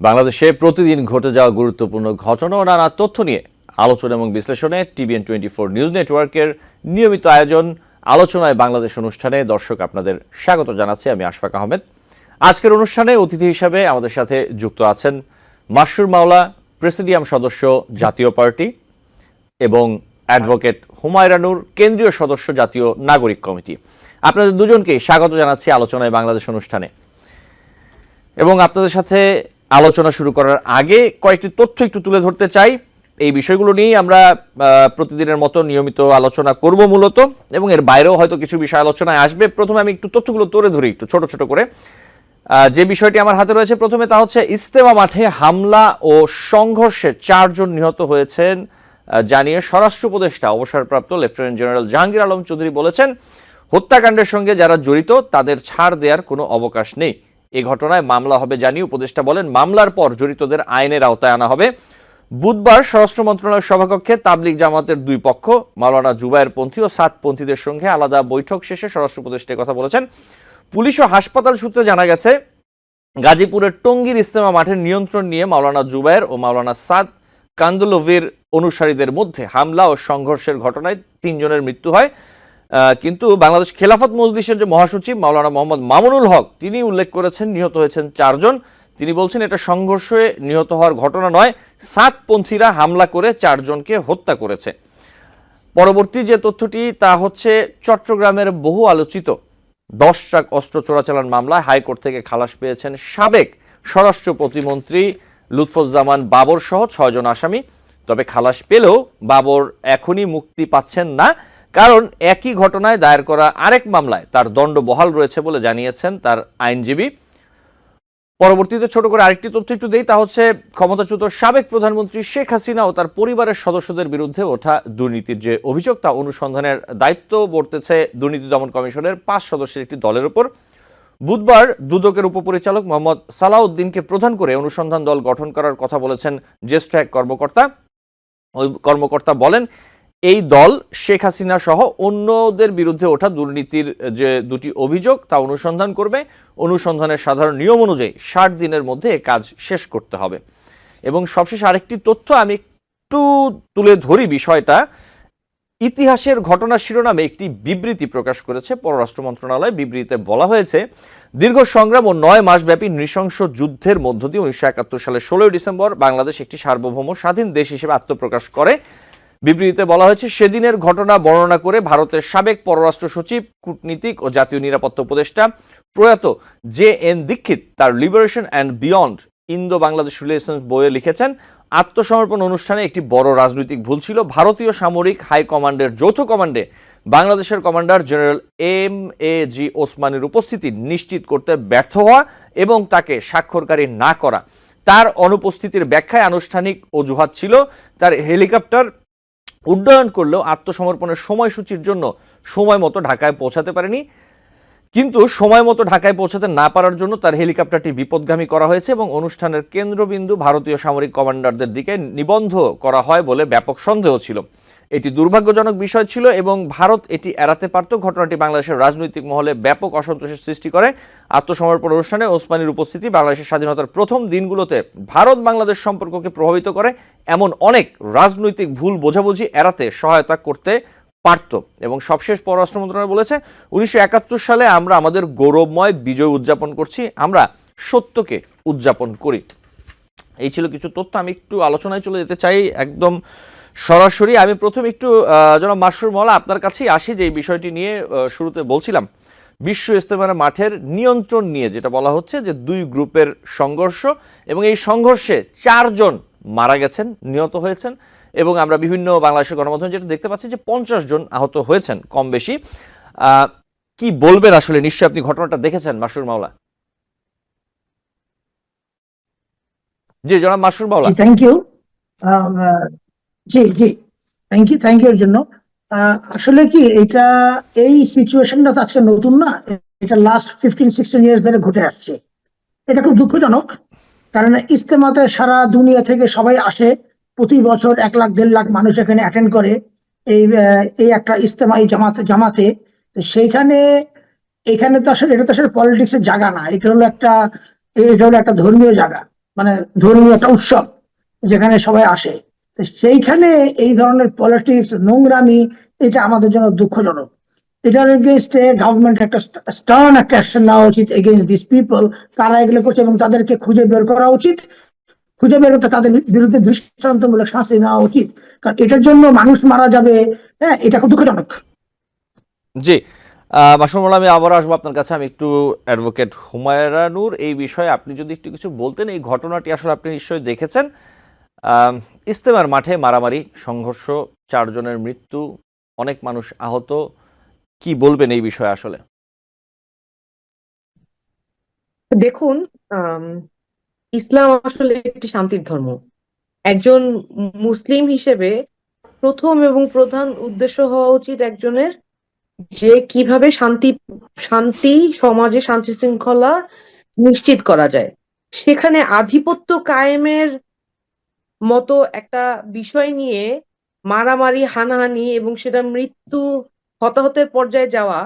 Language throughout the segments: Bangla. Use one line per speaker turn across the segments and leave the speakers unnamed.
বাংলাদেশে প্রতিদিন ঘটে যাওয়া গুরুত্বপূর্ণ ঘটনা ও নানা তথ্য নিয়ে আলোচনা এবং বিশ্লেষণে TVN24 নিউজ নেটওয়ার্কের নিয়মিত আয়োজন আলোচনায় বাংলাদেশ অনুষ্ঠানে দর্শক আপনাদের স্বাগত জানাচ্ছি। আমি আশফাক আহমেদ। আজকের অনুষ্ঠানে অতিথি হিসাবে আমাদের সাথে যুক্ত আছেন মাসরুর মাওলা, প্রেসিডিয়াম সদস্য জাতীয় পার্টি, এবং অ্যাডভোকেট হুমায়রা নূর, কেন্দ্রীয় সদস্য জাতীয় নাগরিক কমিটি। আপনাদের দুজনকেই স্বাগত জানাচ্ছি আলোচনায় বাংলাদেশ অনুষ্ঠানে। এবং আপনাদের সাথে আলোচনা শুরু করার আগে কয়েকটি তথ্য একটু তুলে ধরতে চাই। এই বিষয়গুলো নিয়েই আমরা প্রতিদিনের মতো নিয়মিত আলোচনা করব মূলত, এবং এর বাইরেও হয়তো কিছু বিষয় আলোচনায় আসবে। প্রথমে আমি একটু তথ্যগুলো তুলে ধরি একটু ছোট ছোট করে। যে বিষয়টি আমার হাতে রয়েছে প্রথমে, তা হচ্ছে ইজতেমা মাঠে হামলা ও সংঘর্ষে 4 জন নিহত হয়েছেন জানিয়ে স্বরাষ্ট্র উপদেষ্টা অবসরপ্রাপ্ত লেফটেন্যান্ট জেনারেল জাহাঙ্গীর আলম চৌধুরী বলেছেন, হত্যাকাণ্ডের সঙ্গে যারা জড়িত তাদের ছাড় দেওয়ার কোনো অবকাশ নেই। এই ঘটনায় মামলা হবে জানিয়ে উপদেষ্টা বলেন, মামলার পর জড়িতদের আইনের আওতায় আনা হবে। বুধবার স্বরাষ্ট্র মন্ত্রণালয়ের সভাকক্ষে তাবলিগ জামাতের দুই পক্ষ, মাওলানা জুবায়ের পন্থী ও সাদপন্থীদের সঙ্গে আলাদা বৈঠক শেষে স্বরাষ্ট্র উপদেষ্টা কথা বলেছেন। পুলিশ ও হাসপাতাল সূত্রে জানা গেছে, গাজীপুরের টঙ্গীর ইজতেমা মাঠের নিয়ন্ত্রণ নিয়ে মাওলানা জুবায়ের ও মাওলানা সাদ কান্দলভির অনুসারীদের মধ্যে হামলা ও সংঘর্ষের ঘটনায় 3 জনের মৃত্যু হয়। কিন্তু বাংলাদেশ খেলাফত মজলিসের যে মহাসচিব মাওলানা মোহাম্মদ মামুনুল হক, তিনি উল্লেখ করেছেন নিহত হয়েছেন 4 জন। তিনি বলছেন এটা সংঘর্ষে নিহত হওয়ার ঘটনা নয়, সাদপন্থীরা হামলা করে 4 জনকে হত্যা করেছে। পরবর্তী যে তথ্যটি তা হচ্ছে, চট্টগ্রামের বহু আলোচিত 10 ট্রাক অস্ত্র চোরাচালান মামলায় হাইকোর্ট থেকে খালাস পেয়েছেন সাবেক স্বরাষ্ট্র প্রতিমন্ত্রী লুৎফুজ্জামান বাবর সহ 6 জন আসামি। তবে খালাস পেলেও বাবর এখনই মুক্তি পাচ্ছেন না, কারণ একই ঘটনায় দায়ের করা আরেক মামলায় তার দণ্ড বহাল রয়েছে বলে জানিয়েছেন তার আইনজীবী। পরবর্তীতে ছোট করে আরেকটি তথ্য একটু দেই, তা হচ্ছে ক্ষমতাচ্যুত সাবেক প্রধানমন্ত্রী শেখ হাসিনা ও তার পরিবারের সদস্যদের বিরুদ্ধে ওঠা দুর্নীতির যে অভিযোগ, তা অনুসন্ধানের দায়িত্ব বর্তেছে দুর্নীতি দমন কমিশনের 5 সদস্যের একটি দলের উপর। বুধবার দুদকের উপপরিচালক মোহাম্মদ সালাউদ্দিনকে প্রধান করে অনুসন্ধান দল গঠন করার কথা বলেছেন জ্যেষ্ঠ এক কর্মকর্তা। ওই কর্মকর্তা বলেন, এই দল শেখ হাসিনা সহ অন্যদের বিরুদ্ধে ওঠা দুর্নীতির যে 2টি অভিযোগ তা অনুসন্ধান করবে। অনুসন্ধানের সাধারণ নিয়ম অনুযায়ী 60 দিনের মধ্যে এ কাজ শেষ করতে হবে। এবং সবশেষ আরেকটি তথ্য আমি একটু তুলে ধরি বিষয়টা। ইতিহাসের ঘটনা শিরোনামে একটি বিবৃতি প্রকাশ করেছে পররাষ্ট্র মন্ত্রণালয়। বিবৃতিতে বলা হয়েছে, দীর্ঘ সংগ্রাম ও 9 মাসব্যাপী নৃশংস যুদ্ধের মধ্য দিয়ে 1971 সালের 16 ডিসেম্বর বাংলাদেশ একটি সার্বভৌম স্বাধীন দেশ হিসেবে আত্মপ্রকাশ করে। বিবৃতিতে বলা হয়েছে, সেদিনের ঘটনা বর্ণনা করে ভারতের সাবেক পররাষ্ট্র সচিব, কূটনীতিক ও জাতীয় নিরাপত্তা উপদেষ্টা প্রয়াত JN দীক্ষিত তার liberation and beyond Indo Bangladesh relations বইয়ে লিখেছেন, আত্মসমর্পণ অনুষ্ঠানে একটি বড় রাজনৈতিক ভুল ছিল। ভারতীয় সামরিক হাই কমান্ডের যৌথ কমান্ডে বাংলাদেশের কমান্ডার জেনারেল MAG ওসমানীর উপস্থিতি নিশ্চিত করতে ব্যর্থ হওয়া এবং তাকে স্বাক্ষরকারী না করা। তার অনুপস্থিতির ব্যাখ্যায় আনুষ্ঠানিক অজুহাত ছিল তার হেলিকপ্টার উড্ডয়ন করলেও আত্মসমর্পণের সময়সূচির জন্য সময় মতো ঢাকায় পৌঁছাতে পারেনি। কিন্তু সময় মতো ঢাকায় পৌঁছাতে না পারার জন্য তার হেলিকপ্টারটি বিপদগামী করা হয়েছে এবং অনুষ্ঠানের কেন্দ্রবিন্দু ভারতীয় সামরিক কমান্ডারদের দিকে নিবন্ধ করা হয় বলে ব্যাপক সন্দেহ ছিল। এটি দুর্ভাগ্যজনক বিষয় ছিল এবং ভারত এটি এড়াতে পারত। ঘটনাটি বাংলাদেশের রাজনৈতিক মহলে ব্যাপক অসন্তোষের সৃষ্টি করে। আত্মসমর্পণ অনুষ্ঠানে ওসমানীর উপস্থিতি বাংলাদেশের স্বাধীনতার প্রথম দিনগুলোতে ভারত বাংলাদেশ সম্পর্ককে প্রভাবিত করে এমন অনেক রাজনৈতিক ভুল বোঝাবুঝি এড়াতে সহায়তা করতে পারত। এবং সবশেষ পররাষ্ট্র মন্ত্রণালয় বলেছে, 1971 সালে আমরা আমাদের গৌরবময় বিজয় উদযাপন করছি, আমরা সত্যকে উদযাপন করি। এই ছিল কিছু তথ্য। আমি একটু আলোচনায় চলে যেতে চাই একদম সরাসরি। আমি প্রথমে একটু জনাব মাসরুর মাওলা আপনার কাছেই আসি, যে এই বিষয়টি নিয়ে শুরুতে বলছিলাম, বিশ্ব ইজতেমা মাঠের নিয়ন্ত্রণ নিয়ে যেটা বলা হচ্ছে যে 2 গ্রুপের সংঘর্ষ, এবং এই সংঘর্ষে 4 জন মারা গেছেন, নিহত হয়েছেন, এবং আমরা বিভিন্ন বাংলাদেশের গণমাধ্যমে যেটা দেখতে পাচ্ছি যে 50 জন আহত হয়েছেন কম বেশি। কি বলবেন আসলে? নিশ্চয়ই আপনি ঘটনাটা দেখেছেন মাসরুর মাওলা। জি জনাব মাসরুর মাওলা।
Thank you. জি জি থ্যাংক ইউ এর জন্য। আসলে কি এটা, এই সিচুয়েশনটা তো আজকে নতুন না, এটা লাস্ট 15-16 ইয়ার্স ধরে ঘটে আসছে। এটা খুব দুঃখজনক, কারণ ইজতেমাতে সারা দুনিয়া থেকে সবাই আসে, প্রতি বছর 1 লাখ 1.5 লাখ মানুষ এখানে অ্যাটেন্ড করে এই একটা ইজতেমা, এই জামাতে। তো সেইখানে এখানে তো আসলে এটা তো আসলে পলিটিক্সের জায়গা না, এটা হলো একটা ধর্মীয় জায়গা। মানে ধর্মীয় একটা উৎসব যেখানে সবাই আসে। তো সেইখানে এই ধরনের পলিটিক্স, নোংরামি, এটা আমাদের জন্য দুঃখজনক। এটার এগেনস্টে গভর্নমেন্ট একটা স্টার্ন একটা অ্যাকশন নেওয়া উচিত এগেনস্ট দিস পিপল, কারা এগুলো করছে, এবং তাদেরকে খুঁজে বের করা উচিত। খুঁজে বের করতে তাদের বিরুদ্ধে দৃষ্টান্তমূলক শাস্তি নেওয়া উচিত, কারণ এটার জন্য মানুষ মারা যাবে। হ্যাঁ, এটা খুব দুঃখজনক।
জি, মাসুমুল, আমি আবার আসবো আপনার কাছে। আমি একটু অ্যাডভোকেট হুমায়রা নূর, এই বিষয়ে আপনি যদি একটু কিছু বলতেন। এই ঘটনাটি আসলে আপনি নিশ্চয়ই দেখেছেন। ইজতেমার মাঠে মারামারি, সংঘর্ষ, 4 জনের মৃত্যু, অনেক মানুষ আহত। কি বলবেন এই বিষয়ে আসলে?
দেখুন, আম, ইসলাম আসলে একটি শান্তির ধর্ম। একজন মুসলিম হিসেবে প্রথম এবং প্রধান উদ্দেশ্য হওয়া উচিত একজনের যে কিভাবে শান্তি সমাজে শান্তি শৃঙ্খলা নিশ্চিত করা যায়। সেখানে আধিপত্য কায়েমের মতো একটা বিষয় নিয়ে মারামারি, হানাহানি এবং সেটা মৃত্যু, হতাহতের পর্যায়ে যাওয়া,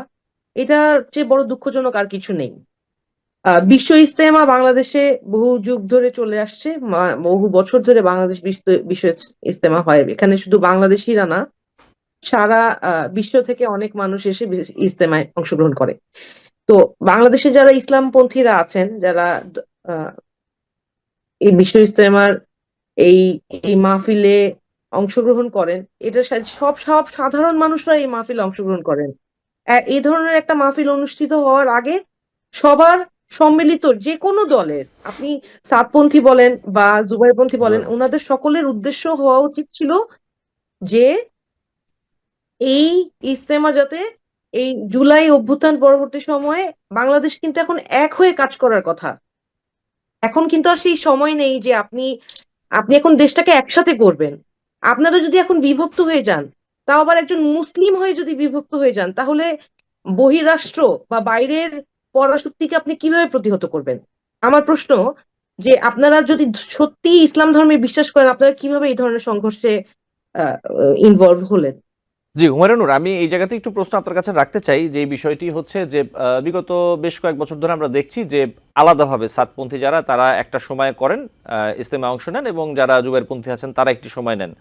এটার চেয়ে বড় দুঃখজনক আর কিছু নেই। বিশ্ব ইজতেমা বাংলাদেশে বহু যুগ ধরে চলে আসছে, বহু বছর ধরে বাংলাদেশ বিশ্ব ইজতেমা হয়। এখানে শুধু বাংলাদেশিরা না, সারা বিশ্ব থেকে অনেক মানুষ এসে ইজতেমায় অংশগ্রহণ করে। তো বাংলাদেশে যারা ইসলামপন্থীরা আছেন, যারা আহ, এই বিশ্ব ইজতেমার এই এই মাহফিলে অংশগ্রহণ করেন, এটা সব সব সাধারণ মানুষরা এই মাহফিলে অংশগ্রহণ করেন। এই ধরনের একটা মাহফিল অনুষ্ঠিত হওয়ার আগে সবার সম্মিলিত, যে কোনো দলের, আপনি সাতপন্থী বলেন বা জুবাইরপন্থী বলেন, ওনাদের সকলের উদ্দেশ্য হওয়া উচিত ছিল যে এই ইজতেমা যাতে, এই জুলাই অভ্যুত্থান পরবর্তী সময়ে বাংলাদেশ কিন্তু এখন এক হয়ে কাজ করার কথা। এখন কিন্তু আর সেই সময় নেই যে আপনি আপনি এখন দেশটাকে একসাথে করবেন। আপনারা যদি এখন বিভক্ত হয়ে যান, তাও আবার একজন মুসলিম হয়ে যদি বিভক্ত হয়ে যান, তাহলে বহিরাষ্ট্র বা বাইরের পরাশক্তিকে আপনি কিভাবে প্রতিহত করবেন? আমার প্রশ্ন, যে আপনারা যদি সত্যি ইসলাম ধর্মে বিশ্বাস করেন, আপনারা কিভাবে এই ধরনের সংঘর্ষে ইনভলভ হলেন?
জি, হুমায়ুনুর, আমি এই জায়গাতে একটু প্রশ্ন আপনার কাছে রাখতে চাই। যে বিষয়টি হচ্ছে যে বিগত বেশ কয়েক বছর ধরে আমরা দেখছি যে আলাদাভাবে সাতপন্থী যারা, তারা একটা সময় করেন ইজতেমায় অংশ নেন, এবং যারা জুবাইরপন্থী আছেন তারা একটি সময় নেন,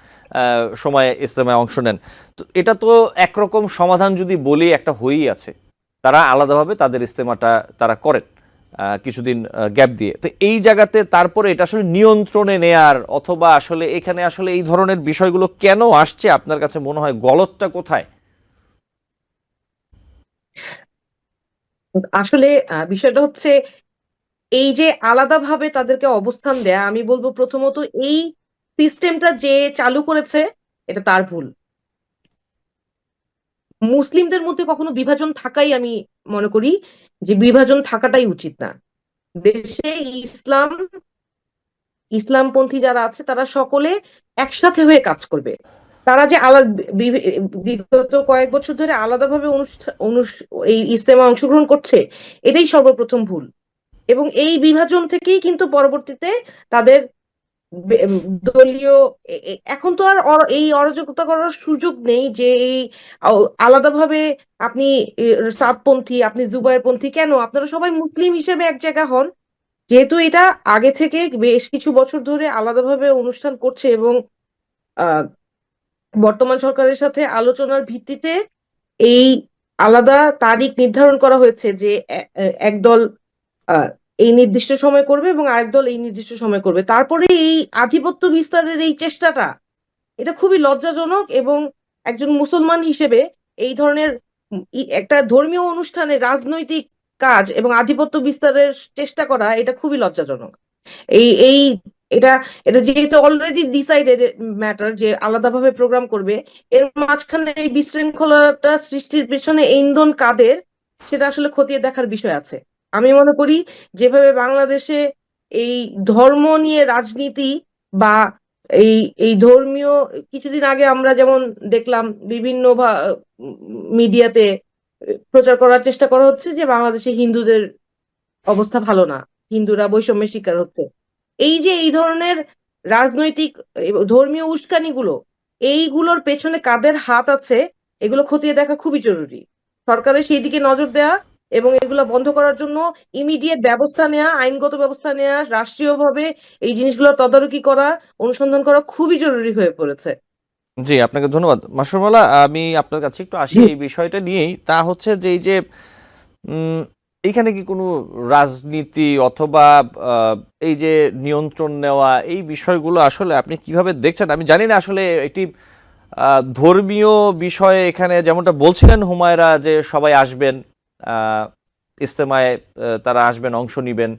সময়ে ইজতেমায় অংশ নেন। তো এটা তো একরকম সমাধান যদি বলি, একটা হয়েই আছে। তারা আলাদাভাবে তাদের ইজতেমাটা তারা করেন কিছুদিন গ্যাপ দিয়ে। তো এই জায়গাতে তারপরে এটা আসলে নিয়ন্ত্রণে নেয়ার, অথবা আসলে এখানে আসলে এই ধরনের বিষয়গুলো কেন আসছে আপনার কাছে মনে হয়? গলতটা কোথায়?
আসলে বিষয়টা হচ্ছে, এই যে আলাদাভাবে তাদেরকে অবস্থান দেয়া, আমি বলবো প্রথমত এই সিস্টেমটা যে চালু করেছে, এটা তার ভুল। মুসলিমদের মধ্যে কখনো বিভাজন থাকাই, আমি মনে করি যে বিভাজন থাকাটাই উচিত না। দেশে ইসলামপন্থী যারা আছে তারা সকলে একসাথে হয়ে কাজ করবে। তারা যে আলাদা, বিগত কয়েক বছর ধরে আলাদাভাবে এই ইজতেমা অংশগ্রহণ করছে, এটাই সর্বপ্রথম ভুল। এবং এই বিভাজন থেকেই কিন্তু পরবর্তীতে তাদের দলীয় এখন তো আর এই অরাজকতা করার সুযোগ নেই যে এই আলাদাভাবে আপনি সাতপন্থী, আপনি জুবাইরপন্থী, কেন? আপনারা সবাই মুসলিম হিসেবে এক জায়গা হন। যেহেতু এটা আগে থেকে বেশ কিছু বছর ধরে আলাদাভাবে অনুষ্ঠান করছে, এবং আহ বর্তমান সরকারের সাথে আলোচনার ভিত্তিতে এই আলাদা তারিখ নির্ধারণ করা হয়েছে যে একদল আহ এই নির্দিষ্ট সময় করবে এবং আরেক দল এই নির্দিষ্ট সময় করবে। তারপরে এই আধিপত্য বিস্তারের এই চেষ্টাটা, এটা খুবই লজ্জাজনক। এবং একজন মুসলমান হিসেবে এই ধরনের একটা ধর্মীয় অনুষ্ঠানে রাজনৈতিক কাজ এবং আধিপত্য বিস্তারের চেষ্টা করা, এটা খুবই লজ্জাজনক। এই এই এটা এটা যেহেতু অলরেডি ডিসাইডেড ম্যাটার যে আলাদাভাবে প্রোগ্রাম করবে, এর মাঝখানে এই বিশৃঙ্খলাটা সৃষ্টির পেছনে ইন্ধন কাদের, সেটা আসলে খতিয়ে দেখার বিষয় আছে। আমি মনে করি যেভাবে বাংলাদেশে এই ধর্ম নিয়ে রাজনীতি বা এই এই ধর্মীয়, কিছুদিন আগে আমরা যেমন দেখলাম বিভিন্ন মিডিয়াতে প্রচার করার চেষ্টা করা হচ্ছে যে বাংলাদেশে হিন্দুদের অবস্থা ভালো না, হিন্দুরা বৈষম্যের শিকার হচ্ছে। এই যে এই ধরনের রাজনৈতিক ধর্মীয় উস্কানিগুলো, এইগুলোর পেছনে কাদের হাত আছে, এগুলো খতিয়ে দেখা খুবই জরুরি। সরকারের সেই দিকে নজর দেওয়া এবং এগুলো বন্ধ করার জন্য ইমিডিয়েট ব্যবস্থা নেওয়া, আইনগত ব্যবস্থা নেওয়া, রাষ্ট্রীয়ভাবে এই জিনিসগুলো তদারকি করা, অনুসন্ধান করা খুবই জরুরি হয়ে পড়েছে।
জি, আপনাকে ধন্যবাদ মাসুমাল্লাহ। আমি আপনার কাছে একটু আসি
জি
এই বিষয়টা নিয়েই, তা হচ্ছে যে এই যে উম, এখানে কি কোনো রাজনীতি অথবা আহ, এই যে নিয়ন্ত্রণ নেওয়া, এই বিষয়গুলো আসলে আপনি কিভাবে দেখছেন? আমি জানি না আসলে একটি ধর্মীয় বিষয়ে এখানে যেমনটা বলছিলেন হুমায়রা, যে সবাই আসবেন আহ, ইজতেমায়, তারা আসবেন, অংশ নিবেন,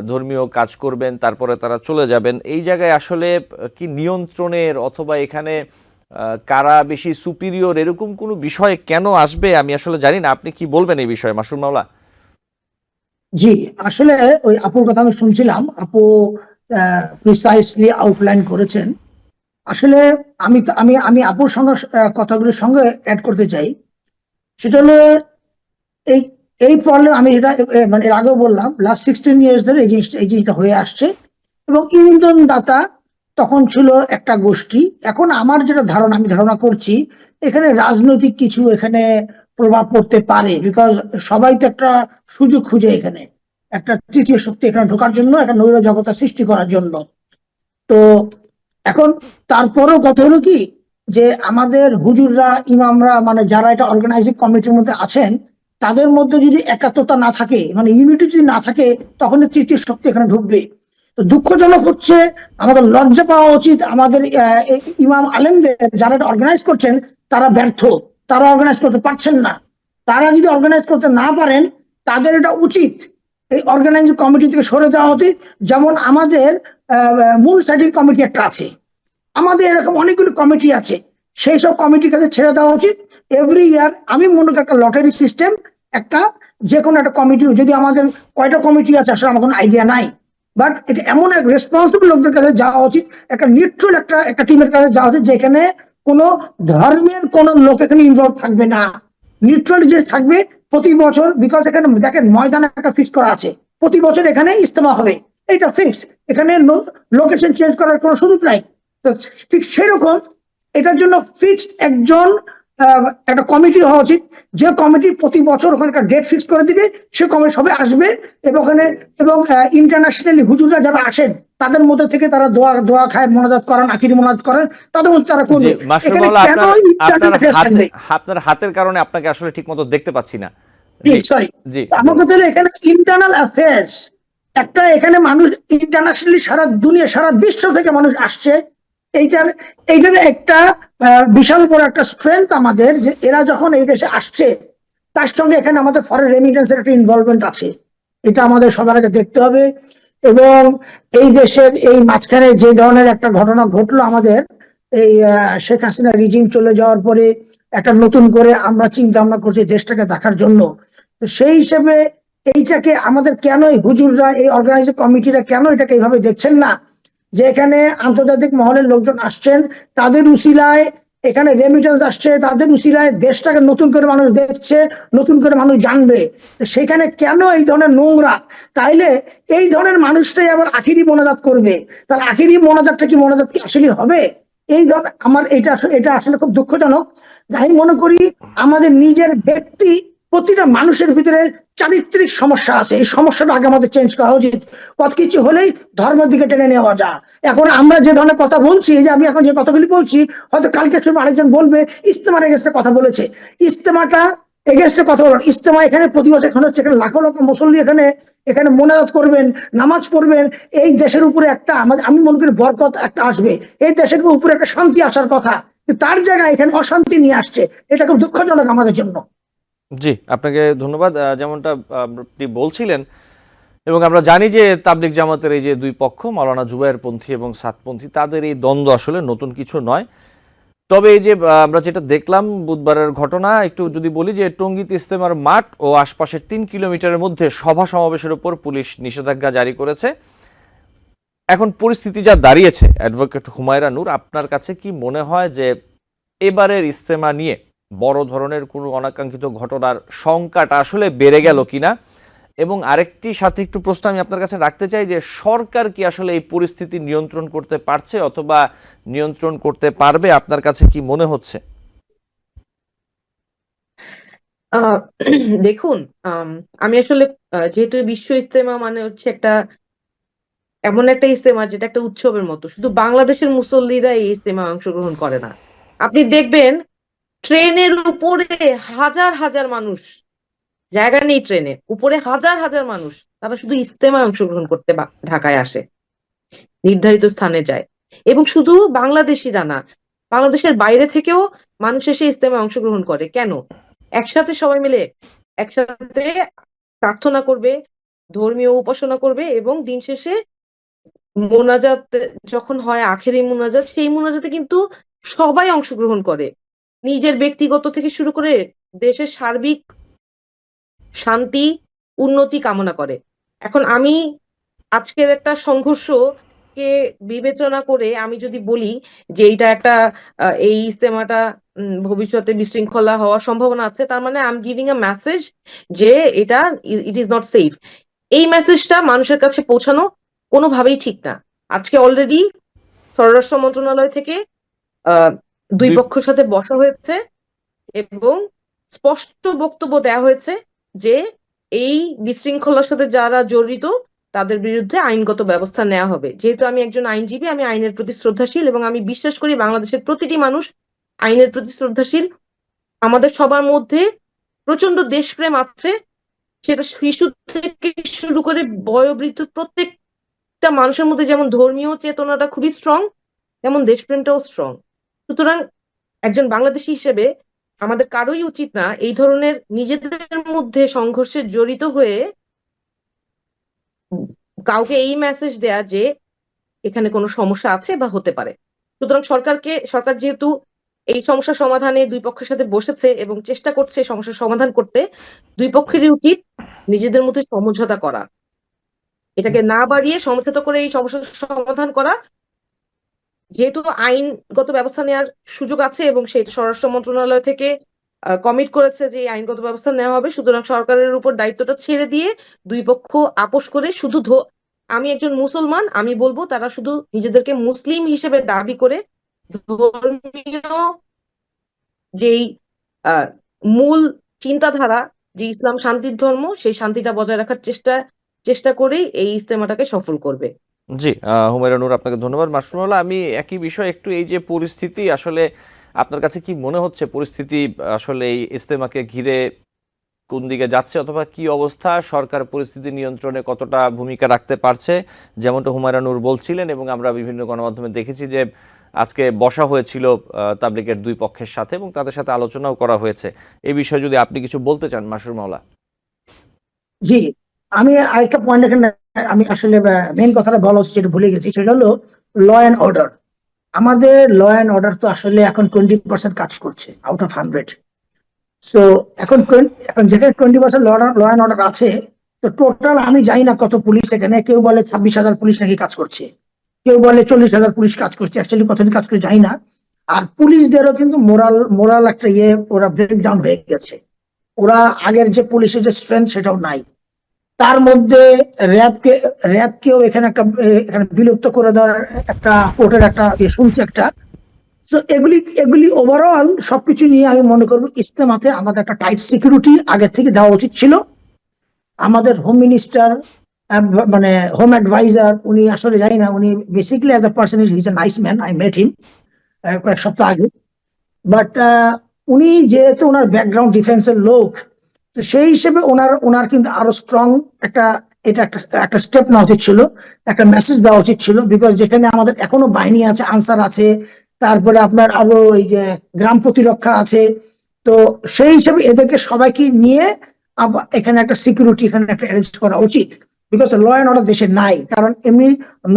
ধর্মীয় কাজ করবেন, তারপরে তারা চলে যাবেন। এই জায়গায় আসলে কি নিয়ন্ত্রণের অথবা এখানে কারা বেশি সুপিরিয়র, এরকম কোনো বিষয় কেন আসবে আমি আসলে জানি না। আপনি কি বলবেন এই বিষয়ে মাসুম মাওলা?
জি, আসলে ওই আপুর কথা আমি শুনছিলাম, আপু প্রিসাইসলি আউটলাইন করেছেন। আসলে আমি আপুর সঙ্গে কথাগুলোর সঙ্গে অ্যাড করতে চাই। সেটা হলো এই এই প্রবলেম আমি যেটা মানে এর আগেও বললাম, লাস্ট 16 ইয়ার্স ধরে এই জিনিসটা হয়ে আসছে। এবং ইন্ধন দাতা তখন ছিল একটা গোষ্ঠী, এখন আমার যেটা ধারণা, আমি ধারণা করছি এখানে রাজনৈতিক কিছু এখানে প্রভাব পড়তে পারে। বিকজ সবাই তো একটা সুযোগ খুঁজে এখানে, একটা তৃতীয় শক্তি এখানে ঢোকার জন্য, একটা নৈর জগতা সৃষ্টি করার জন্য। তো এখন তারপরও কথা হলো কি, যে আমাদের হুজুররা, ইমামরা, মানে যারা এটা অর্গানাইজিং কমিটির মধ্যে আছেন, তাদের মধ্যে যদি একাত্মতা না থাকে, মানে ইউনিটি যদি না থাকে, তখন তৃতীয় শক্তি এখানে ঢুকবে। তো দুঃখজনক হচ্ছে, আমাদের লজ্জা পাওয়া উচিত আমাদের এই ইমাম আলেমদের, যারা এটা অর্গানাইজ করছেন তারা ব্যর্থ, তারা অর্গানাইজ করতে পারছেন না। তারা যদি অর্গানাইজ করতে না পারেন, তাদের এটা উচিত এই অর্গানাইজিং কমিটি থেকে সরে যাওয়া উচিত। যেমন আমাদের মূল সাইডিং কমিটি একটা আছে, আমাদের এরকম অনেকগুলো কমিটি আছে, সেই সব কমিটির কাছে ছেড়ে দেওয়া উচিত। এভরি ইয়ার আমি মনে করি একটা লটারি সিস্টেম, একটা যে কোনো একটা কমিটি, যদি আমাদের কয়টা কমিটি আছে আসলে আমার কোনো আইডিয়া নাই, বাট এটা এমন এক রেসপন্সিবল লোকদের কাছে যাওয়া উচিত, একটা নিউট্রাল একটা টিমের কাছে যাওয়া উচিত, যেখানে কোনো ধর্মের কোন লোক এখানে ইনভলভ থাকবে না, নিউট্রাল যে থাকবে প্রতি বছর। বিকজ এখানে দেখেন ময়দানে একটা ফিক্স করা আছে, প্রতি বছর এখানে ইজতেমা হবে, এটা ফিক্স, এখানে লোকেশন চেঞ্জ করার কোনো সুযোগ নাই। তো ঠিক সেরকম এটার জন্য ফিক্সড একজন একটা কমিটি হওয়া উচিত, যে কমিটি প্রতি বছর ওখানে একটা ডেট ফিক্স করে দিবে, সে কমিটি সবাই আসবে। এবং ওখানে এবং ইন্টারন্যাশনালি হুজুররা যারা আসেন, তাদের মধ্যে থেকে তারা দোয়া দোয়া খায়, মোনাজাত করেন, আখিরি মোনাজাত করেন, তাদের মধ্যে তারা
জি
করবে।
মাসুম
এখানে
মাওলা,
কেন
আপনার
ইন্টারনেট অ্যাফেয়ার্স থাকবে?
আপনার হাতের কারণে আপনাকে আসলে ঠিক মতো দেখতে পাচ্ছি না। জি,
সরি,
জি
আমাকে
বলুন।
তো এখানে ইন্টারনাল অ্যাফেয়ার্স একটা, এখানে মানুষ ইন্টারন্যাশনালি, সারা দুনিয়া, সারা বিশ্ব থেকে মানুষ আসছে। এইটার এইটার একটা বিশাল বড় একটা স্ট্রেংথ আমাদের, যে এরা যখন এই দেশে আসছে, তার সঙ্গে এখানে আমাদের ফরেন রেমিটেন্সের একটা ইনভলভমেন্ট আছে। এটা আমাদের সবার আগে দেখতে হবে। এবং এই দেশের এই মাঝখানে যে ধরনের একটা ঘটনা ঘটলো আমাদের, এই শেখ হাসিনা রিজিম চলে যাওয়ার পরে একটা নতুন করে আমরা চিন্তা ভাবনা করছি দেশটাকে দেখার জন্য। তো সেই হিসেবে এইটাকে আমাদের কেন এই হুজুররা, এই অর্গানাইজিং কমিটিরা কেন এটাকে এইভাবে দেখছেন না, যে এখানে আন্তর্জাতিক মহলের লোকজন আসছেন, তাদের উসিলায় এখানে রেমিটেন্স আসছে, তাদের উসিলায় দেশটাকে নতুন করে মানুষ দেখছে, নতুন করে মানুষ জানবে। তো সেখানে কেন এই ধরনের নোংরা? তাইলে এই ধরনের মানুষটাই আবার আখিরি মোনাজাত করবে, তাহলে আখিরি মোনাজাতটা কি মোনাজাত কি আসলে হবে? এই ধর আমার এটা আসলে খুব দুঃখজনক। আমি মনে করি আমাদের নিজের ব্যক্তি, প্রতিটা মানুষের ভিতরে চারিত্রিক সমস্যা আছে, এই সমস্যাটা আগে আমাদের চেঞ্জ করা উচিত। কত কিছু হলেই ধর্মের দিকে টেনে নেওয়া যায়। এখন আমরা যে ধরনের কথা বলছি, এই যে আমি এখন যে কথাগুলি বলছি, হয়তো কালকে সময় আরেকজন বলবে ইস্তেমার এগেস্টে কথা বলেছে। ইস্তেমাটা এগেস্টে কথা বলবেন, ইস্তেমা এখানে প্রতি বছর এখানে হচ্ছে, এখানে লাখো লাখো মুসল্লি এখানে এখানে মোনাজাত করবেন, নামাজ পড়বেন। এই দেশের উপরে একটা আমাদের, আমি মনে করি বরকত একটা আসবে, এই দেশের উপরে একটা শান্তি আসার কথা, তার জায়গায় এখানে অশান্তি নিয়ে আসছে। এটা খুব দুঃখজনক আমাদের জন্য।
জি, আপনাকে ধন্যবাদ। যেমনটা আপনি বলছিলেন, এবং আমরা জানি যে তাবলিগ জামাতের এই যে দুই পক্ষ, মাওলানা জুবায়েরপন্থী এবং সাতপন্থী, তাদের এই দ্বন্দ্ব আসলে নতুন কিছু নয়। তবে এই যে আমরা যেটা দেখলাম বুধবারের ঘটনা, একটু যদি বলি যে টঙ্গীতে ইজতেমার মাঠ ও আশপাশের 3 কিলোমিটারের মধ্যে সভা সমাবেশের উপর পুলিশ নিষেধাজ্ঞা জারি করেছে। এখন পরিস্থিতি যা দাঁড়িয়েছে, অ্যাডভোকেট হুমায়রা নূর, আপনার কাছে কি মনে হয় যে এবারের ইজতেমা নিয়ে বড় ধরনের কোনো অনাকাঙ্ক্ষিত ঘটনার সংখ্যাটা আসলে বেড়ে গেল কিনা? এবং আরেকটি সাথে একটু প্রশ্ন আমি আপনার কাছে রাখতে চাই যে সরকার কি আসলে এই পরিস্থিতি নিয়ন্ত্রণ করতে পারছে অথবা নিয়ন্ত্রণ করতে পারবে? আপনার কাছে কি মনে হচ্ছে?
আহ, দেখুন, আমি আসলে যেহেতু বিশ্ব ইজতেমা মানে হচ্ছে একটা এমন একটা ইজতেমা যেটা একটা উৎসবের মতো, শুধু বাংলাদেশের মুসল্লিরা এই ইজতেমায় অংশগ্রহণ করে না। আপনি দেখবেন ট্রেনের উপরে হাজার হাজার মানুষ, জায়গা নেই ট্রেনে উপরে হাজার হাজার মানুষ, তারা শুধু ইজতেমায় অংশগ্রহণ করতে ঢাকায় আসে, নির্ধারিত স্থানে যায়। এবং শুধু বাংলাদেশিরা না, বাংলাদেশের বাইরে থেকেও মানুষ এসে ইজতেমায় অংশগ্রহণ করে। কেন? একসাথে সবাই মিলে একসাথে প্রার্থনা করবে, ধর্মীয় উপাসনা করবে, এবং দিন শেষে মোনাজাত যখন হয়, আখেরি মোনাজাত, সেই মোনাজাতে কিন্তু সবাই অংশগ্রহণ করে, নিজের ব্যক্তিগত থেকে শুরু করে দেশের সার্বিক শান্তি উন্নতি কামনা করে। এখন আমি আজকের একটা সংঘর্ষকে বিবেচনা করে আমি যদি বলি যে এইটা একটা এই ইজতেমাটা ভবিষ্যতে বিশৃঙ্খলা হওয়ার সম্ভাবনা আছে, তার মানে I am giving a message যে এটা ইট ইজ নট সেফ। এই মেসেজটা মানুষের কাছে পৌঁছানো কোনোভাবেই ঠিক না। আজকে অলরেডি স্বরাষ্ট্র মন্ত্রণালয় থেকে আহ দুই
দুই
পক্ষের সাথে বসা হয়েছে এবং স্পষ্ট বক্তব্য দেওয়া হয়েছে যে এই বিশৃঙ্খলার সাথে যারা জড়িত তাদের বিরুদ্ধে আইনগত ব্যবস্থা নেওয়া হবে। যেহেতু আমি একজন আইনজীবী, আমি আইনের প্রতি শ্রদ্ধাশীল এবং আমি বিশ্বাস করি বাংলাদেশের প্রতিটি মানুষ আইনের প্রতি শ্রদ্ধাশীল। আমাদের সবার মধ্যে প্রচন্ড দেশপ্রেম আছে, সেটা শিশু থেকে শুরু করে বয়োবৃদ্ধ প্রত্যেকটা মানুষের মধ্যে যেমন ধর্মীয় চেতনাটা খুবই স্ট্রং, তেমন দেশপ্রেমটাও স্ট্রং। সুতরাং একজন বাংলাদেশী হিসেবে আমাদের কারোই উচিত না এই ধরনের নিজেদের মধ্যে সংঘর্ষে জড়িত হয়ে কাউকে এই মেসেজ দেয়া যে এখানে কোনো সমস্যা আছে বা হতে পারে। সুতরাং সরকার যেহেতু এই সমস্যা সমাধানে দুই পক্ষের সাথে বসেছে এবং চেষ্টা করছে সমস্যার সমাধান করতে, দুই পক্ষেরই উচিত নিজেদের মধ্যে সমঝোতা করা, এটাকে না বাড়িয়ে সমঝোতা করে এই সমস্যার সমাধান করা। যেহেতু আইনগত ব্যবস্থা নেওয়ার সুযোগ আছে এবং সেটা স্বরাষ্ট্র মন্ত্রণালয় থেকে কমিট করেছে যে এই আইনগত ব্যবস্থা নেওয়া হবে, সুতরাং সরকারের উপর দায়িত্বটা ছেড়ে দিয়ে দুই পক্ষ আপোষ করে শুধু আমি একজন মুসলমান, আমি বলবো তারা শুধু নিজেদেরকে মুসলিম হিসেবে দাবি করে ধর্মীয় যেই আহ মূল চিন্তাধারা, যে ইসলাম শান্তির ধর্ম, সেই শান্তিটা বজায় রাখার চেষ্টা করেই এই ইজতেমাটাকে সফল করবে।
জি, হুমায়রা নূর, আপনাকে ধন্যবাদ। মাসরুল, আমি একই বিষয় একটু, এই যে পরিস্থিতি আসলে আপনার কাছে কি মনে হচ্ছে, পরিস্থিতি আসলে এই ইজতেমাকে ঘিরে কোন দিকে যাচ্ছে, অথবা কি অবস্থা, সরকার পরিস্থিতি নিয়ন্ত্রণে কতটা ভূমিকা রাখতে পারছে? যেমনটা হুমায়রা নূর বলছিলেন এবং আমরা বিভিন্ন গণমাধ্যমে দেখেছি যে আজকে বসা হয়েছিল তাবলিগের দুই পক্ষের সাথে এবং তাদের সাথে আলোচনাও করা হয়েছে। এই বিষয়ে যদি আপনি কিছু বলতে চান মাসরুর মাওলা।
জি, আমি আরেকটা পয়েন্ট এখানে, আমি আসলে মেইন কথাটা বলা উচিত যেটা ভুলে গেছি, সেটা হলো ল অ্যান্ড অর্ডার। আমাদের ল অ্যান্ড অর্ডার তো আসলে এখন 20% কাজ করছে আউট অফ 100। সো এখন যেখানে 20% ল অ্যান্ড অর্ডার আছে, তো টোটাল আমি জানি না কত পুলিশ এখানে, কেউ বলে 26,000 পুলিশ নাকি কাজ করছে, কেউ বলে 40,000 পুলিশ কাজ করছে, অ্যাকচুয়ালি কতদিন কাজ করে জানি না। আর পুলিশদেরও কিন্তু মোরাল একটা ওরা ব্রেকডাউন হয়ে গেছে। ওরা আগের যে পুলিশের যে স্ট্রেংথ সেটাও নাই। তার মধ্যে র্যাবকেও এখানে এখানে বিলুপ্ত করে দেওয়ার একটা কোর্টের একটা শুনছি একটা। তো এগুলি ওভারঅল সবকিছু নিয়ে আমি মনে করবো ইজতেমাতে আমাদের একটা টাইট সিকিউরিটি আগে থেকে দেওয়া উচিত ছিল। আমাদের হোম মিনিস্টার, মানে হোম অ্যাডভাইজার, উনি আসলে জানি না, উনি basically as a person is a nice man, I met him কয়েক সপ্তাহ আগে। বাট উনি যেহেতু ওনার ব্যাকগ্রাউন্ড ডিফেন্সের লোক, তো সেই হিসেবে ওনার কিন্তু আরো স্ট্রং একটা এটা একটা স্টেপ নেওয়া উচিত ছিল, একটা মেসেজ দেওয়া উচিত ছিল। বিকজ যেখানে আমাদের এখনো বাহিনী আছে, আনসার আছে, তারপরে আপনার আরো এই যে গ্রাম প্রতিরক্ষা আছে, তো সেই হিসেবে এদেরকে সবাইকে নিয়ে এখানে একটা সিকিউরিটি এখানে একটা অ্যারেঞ্জ করা উচিত। বিকজ ল অ্যান্ড অর্ডার দেশে নাই। কারণ এমনি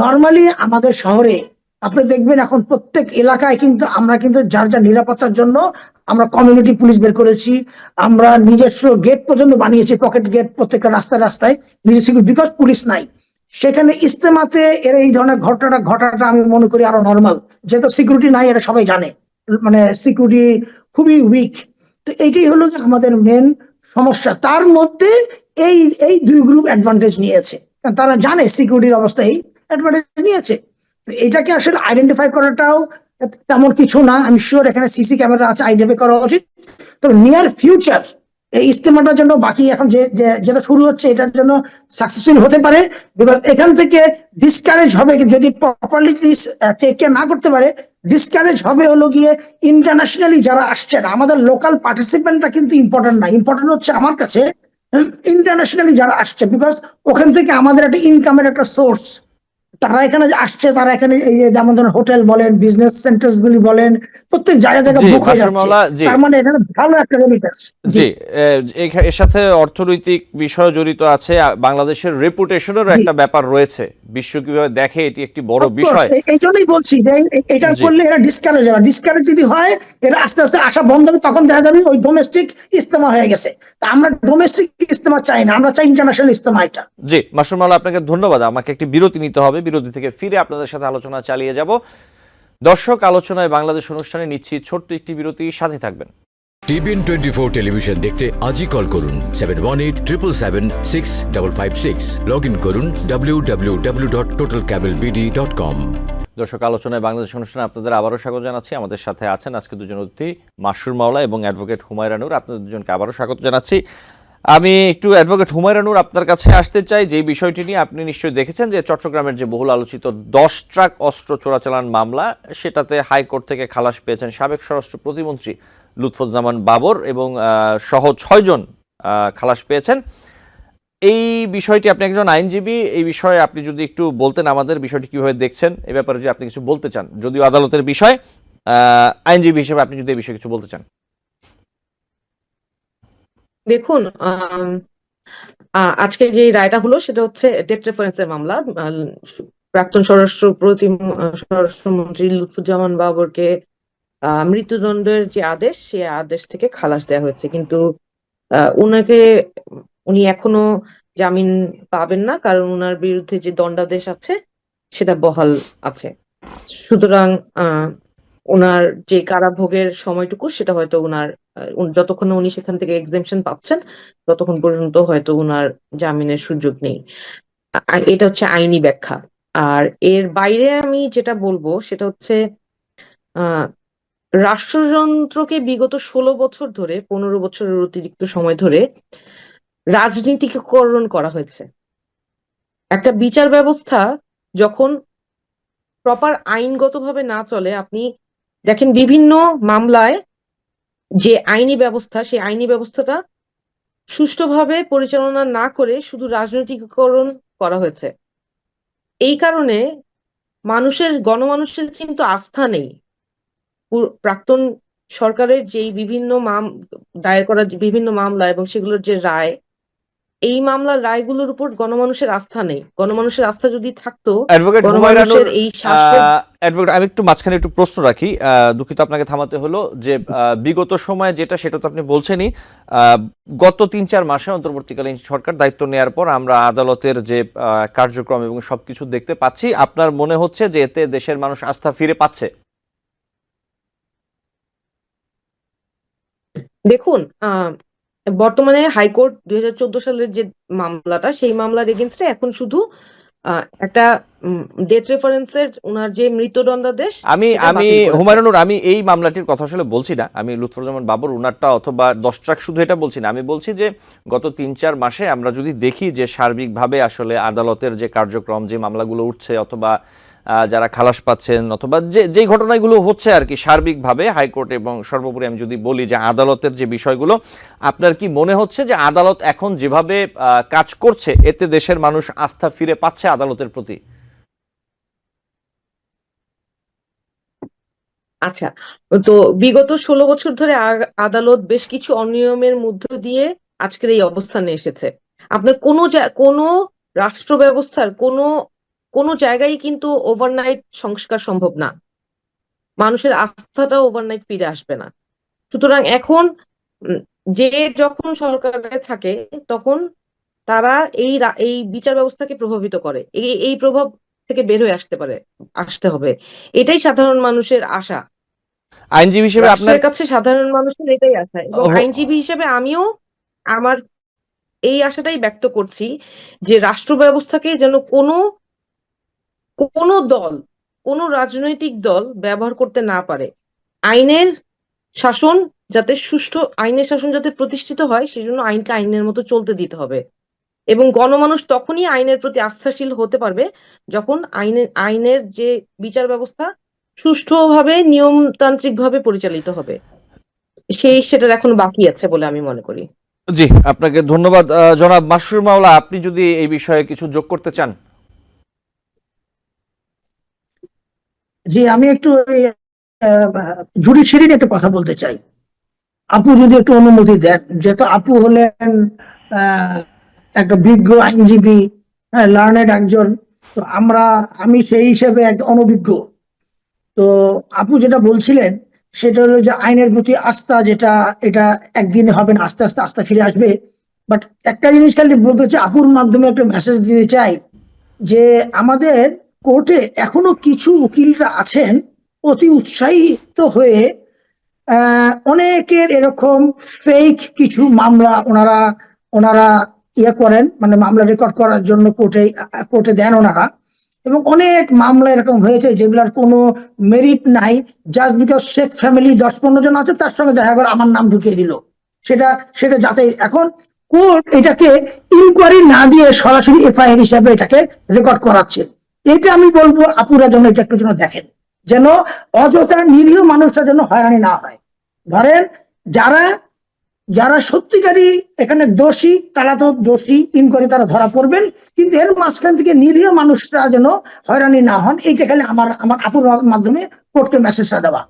নর্মালি আমাদের শহরে আপনি দেখবেন এখন প্রত্যেক এলাকায় কিন্তু আমরা কিন্তু যার যার নিরাপত্তার জন্য আমরা কমিউনিটি পুলিশ বের করেছি, আমরা নিজস্ব গেট পর্যন্ত বানিয়েছি, পকেট গেট প্রত্যেকটা রাস্তায় রাস্তায় নিজস্ব, বিকজ পুলিশ নাই। সেখানে ইজতেমাতে এর এই ধরনের ঘটাটা আমি মনে করি আরো নর্মাল, যেহেতু সিকিউরিটি নাই, এটা সবাই জানে, মানে সিকিউরিটি খুবই উইক। তো এইটাই হলো যে আমাদের মেন সমস্যা। তার মধ্যে এই এই দুই গ্রুপ অ্যাডভান্টেজ নিয়েছে, কারণ তারা জানে সিকিউরিটির অবস্থা, এই অ্যাডভান্টেজ নিয়েছে। তো এটাকে আসলে আইডেন্টিফাই করাটাও তেমন কিছু না, আমি শিওর এখানে সিসি ক্যামেরা আছে, আইডেন্টিফাই করা উচিত। তবে নিয়ার ফিউচার এই ইজতেমাটার জন্য বাকি এখন যেটা শুরু হচ্ছে এটার জন্য সাকসেসফুল হতে পারে, বিকজ এখান থেকে ডিসকারেজ হবে যদি প্রপারলি টেক কেয়ার না করতে পারে। ডিসকারেজ হবে হলো গিয়ে ইন্টারন্যাশনালি যারা আসছেন, আমাদের লোকাল পার্টিসিপেন্টরা কিন্তু ইম্পর্টেন্ট না, ইম্পর্টেন্ট হচ্ছে আমার কাছে ইন্টারন্যাশনালি যারা আসছে, বিকজ ওখান থেকে আমাদের একটা ইনকামের একটা সোর্স। তারা এখানে যে আসছে, তারা এখানে এই যে যেমন ধরেন হোটেল বলেন, বিজনেস সেন্টার্স গুলি বলেন, প্রত্যেক জায়গায়
জি
বুক হয়ে
মাসুর
যাচ্ছে।
মাওলা, জি
তার মানে এখানে ভালো একটা রেমিটেন্স।
জি এর সাথে অর্থনৈতিক বিষয় জড়িত আছে, বাংলাদেশের রেপুটেশনেরও
জি,
একটা ব্যাপার রয়েছে, বিশ্ব কিভাবে দেখে এটি একটি বড়
অফকোর্স
বিষয়।
এই জন্যই বলছি যে এটা
জি
করলে এরা ডিসকারেজ হবে। ডিসকারেজ যদি হয়, এরা আস্তে আস্তে আসা বন্ধ হবে, তখন দেখা যাবে ওই ডোমেস্টিক ইস্তেমা হয়ে গেছে। তা আমরা ডোমেস্টিক ইস্তেমা চাই না, আমরা চাই ইন্টারন্যাশনাল ইস্তেমা। এটা
জি মাসুর মাওলা, আপনাকে ধন্যবাদ। আমাকে একটি বিরতি নিতে হবে, বিরতি থেকে ফিরে আপনাদের সাথে আলোচনা চালিয়ে যাব। দর্শক, আলোচনায় বাংলাদেশ অনুষ্ঠানে নিচ্ছি ছোট্ট একটি বিরতি, সাথে থাকবেন।
টিবিএন 24 টেলিভিশন দেখতে আজই কল করুন 7187776556। লগ ইন করুন www.totalcablebd.com।
দর্শক, আলোচনায় বাংলাদেশ অনুষ্ঠানে আপনাদের আবারও স্বাগত জানাচ্ছি। আমাদের সাথে আছেন আজকে দুজন অতিথি, মাসুর মাওলা এবং অ্যাডভোকেট হুমায়রা নূর। আপনাদের দুজনকে আবারও স্বাগত জানাচ্ছি। আমি একটু অ্যাডভোকেট হুমায়রা নূর আপনার কাছে আসতে চাই, যে বিষয়টি নিয়ে আপনি নিশ্চয়ই দেখেছেন যে চট্টগ্রামের যে বহুল আলোচিত 10 ট্রাক অস্ত্র চোরাচালান মামলা, সেটাতে হাইকোর্ট থেকে খালাস পেয়েছেন সাবেক স্বরাষ্ট্র প্রতিমন্ত্রী লুৎফুজ্জামান বাবর এবং সহ 6 জন খালাস পেয়েছেন। এই বিষয়টি, আপনি একজন আইনজীবী, এই বিষয়ে আপনি যদি একটু বলতেন আমাদের, বিষয়টি কিভাবে দেখছেন, এই ব্যাপারে যদি আপনি কিছু বলতে চান, যদিও আদালতের বিষয়, আইনজীবী হিসেবে আপনি যদি এই বিষয়ে কিছু বলতে চান।
দেখুন, আজকে যে রায়টা হলো সেটা হচ্ছে ডেট রেফারেন্সের মামলা। প্রাক্তন স্বরাষ্ট্রমন্ত্রী লুৎফুজ্জামান বাবরকে মৃত্যুদণ্ডের যে আদেশ, সে আদেশ থেকে খালাস দেওয়া হয়েছে, কিন্তু উনি এখনো জামিন পাবেন না, কারণ উনার বিরুদ্ধে যে দণ্ডাদেশ আছে সেটা বহাল আছে। সুতরাং ওনার যে কারাভোগের সময়টুকু সেটা হয়তো যতক্ষণ উনি সেখান থেকে এক্সেমশন পাচ্ছেন ততক্ষণ পর্যন্ত হয়তো ওনার জামিনের সুযোগ নেই। এটা হচ্ছে আইনি ব্যাখ্যা। আর এর বাইরে আমি যেটা বলবো সেটা হচ্ছে আহ রাষ্ট্রযন্ত্রকে বিগত 16 বছর ধরে, 15 বছরের অতিরিক্ত সময় ধরে রাজনীতিকরণ করা হয়েছে। একটা বিচার ব্যবস্থা যখন প্রপার আইনগতভাবে না চলে, আপনি দেখেন বিভিন্ন মামলায় যে আইনি ব্যবস্থা, সেই আইনি ব্যবস্থাটা সুষ্ঠুভাবে পরিচালনা না করে শুধু রাজনৈতিকীকরণ করা হয়েছে। এই কারণে গণমানুষের কিন্তু আস্থা নেই প্রাক্তন সরকারের যেই দায়ের করা বিভিন্ন মামলা এবং সেগুলোর যে রায়, এই মামলার রায়গুলোর উপর গণমানুষের আস্থা নেই। গণমানুষের আস্থা যদি থাকতো,
অ্যাডভোকেট হুমায়রা নূর,
গণমানুষের এই শাসক।
অ্যাডভোকেট, আমি একটু মাঝখানে একটু প্রশ্ন রাখি, দুঃখিত আপনাকে থামাতে হলো, যে বিগত সময়ে যেটা, সেটা তো আপনি বলছেনই, গত 3-4 মাসে অন্তর্বর্তীকালীন সরকার দায়িত্ব নেওয়ার পর আমরা আদালতের যে কার্যক্রম এবং সবকিছু দেখতে পাচ্ছি, আপনার মনে হচ্ছে যে এতে দেশের মানুষ আস্থা ফিরে পাচ্ছে?
দেখুন, বর্তমানে হাইকোর্ট 2014 সালের যে মামলাটা, সেই মামলার এগেনস্টে এখন শুধু একটা ডেথ রেফারেন্সের উনার যে মৃত্যুদণ্ডাদেশ,
আমি
সেটা
আমি
বাতিল করেছে।
হুমায়ুন নূর, আমি এই মামলাটির কথা আসলে বলছি না, আমি লুৎফুজ্জামান বাবর উনারটা অথবা 10 ট্রাক শুধু এটা বলছি না, আমি বলছি যে গত 3-4 মাসে আমরা যদি দেখি যে সার্বিকভাবে আসলে আদালতের যে কার্যক্রম, যে মামলাগুলো উঠছে অথবা যারা খালাস পাচ্ছেন অথবা যেই ঘটনাগুলো হচ্ছে আর কি, সার্বিকভাবে হাইকোর্ট এবং সর্বোপরি আমি যদি বলি যে আদালতের যে বিষয়গুলো, আপনার কি মনে হচ্ছে যে আদালত এখন যেভাবে কাজ করছে এতে দেশের মানুষ আস্থা ফিরে পাচ্ছে আদালতের প্রতি?
আচ্ছা, তো বিগত 16 বছর ধরে আদালত বেশ কিছু অনিয়মের মধ্য দিয়ে আজকের এই অবস্থানে এসেছে। আপনার কোনো রাষ্ট্র ব্যবস্থার কোনো জায়গায় কিন্তু ওভারনাইট সংস্কার সম্ভব না। মানুষের আস্থাটাও ওভারনাইট ফিরে আসবে না। সুতরাং এখন যে যখন সরকারে থাকে তখন তারা এই বিচার ব্যবস্থাকে প্রভাবিত করে, এই প্রভাব থেকে বের হয়ে আসতে হবে। এটাই সাধারণ মানুষের আশা।
আইনজীবী হিসেবে আপনার
রাষ্ট্রের কাছে সাধারণ মানুষের এটাই আশা, এবং আইনজীবী হিসেবে আমিও আমার এই আশাটাই ব্যক্ত করছি যে রাষ্ট্র ব্যবস্থাকে যেন কোনো রাজনৈতিক দল ব্যবহার করতে না পারে। আইনের শাসন যাতে সুষ্ঠু আইনের শাসন যাতে প্রতিষ্ঠিত হয়, সেজন্য আইনকে আইনের মতো চলতে দিতে হবে। এবং গণমানুষ তখনই আইনের প্রতি আস্থাশীল হতে পারবে যখন আইনের যে বিচার ব্যবস্থা সুষ্ঠুভাবে নিয়মতান্ত্রিক ভাবে পরিচালিত হবে। সেটার এখনো বাকি আছে বলে আমি মনে করি।
জি, আপনাকে ধন্যবাদ। জনাব মাসরুর মাওলা, আপনি যদি এই বিষয়ে কিছু যোগ করতে চান।
জি, আমি একটু জুডিশিয়ারি নিয়ে একটা কথা বলতে চাই। আপু যদি একটু অনুমতি দেন, যেহেতু আপু হলেন আহ, একটা বিজ্ঞ আইনজীবী, হ্যাঁ, লার্নেড একজন, তো আমি সেই হিসেবে এক অনভিজ্ঞ। তো আপু যেটা বলছিলেন সেটা হলো যে আইনের প্রতি আস্থা, যেটা এটা একদিনে হবে না, আস্তে আস্তে আস্থা ফিরে আসবে। বাট একটা জিনিস খালি বলতে চাই, আপুর মাধ্যমে একটা মেসেজ দিতে চাই যে আমাদের কোর্টে এখনো কিছু উকিলরা আছেন অতি উৎসাহিত হয়ে অনেকের এরকম ফেক কিছু মামলা ওনারা ওনারা ইয়ে করেন, মানে মামলা রেকর্ড করার জন্য কোর্টে দেন ওনারা। এবং অনেক মামলা এরকম হয়েছে যেগুলোর কোনো মেরিট নাই, জাস্ট বিকজ শেখ ফ্যামিলি 10-15 জন আছে, তার সঙ্গে দেখা গেল আমার নাম ঢুকিয়ে দিল। সেটা সেটা যাচাই, এখন কোর্ট এটাকে ইনকোয়ারি না দিয়ে সরাসরি এফআইআর হিসাবে এটাকে রেকর্ড করাচ্ছে। এটা আমি বলবো আপুরা যেন এটা একটু যেন দেখেন, যেন অযথা নিরীহ মানুষরা যেন হয়রানি না হয়। ধরেন যারা যারা সত্যিকারই এখানে দোষী, তারা তো দোষী ইনকোয়ারি তারা ধরা পড়বেন, কিন্তু এর মাঝখান থেকে নিরীহ মানুষরা যেন হয়রানি না হন, এইটা খালি আমার আমার আপুর মাধ্যমে কোর্টকে মেসেজটা দেওয়া।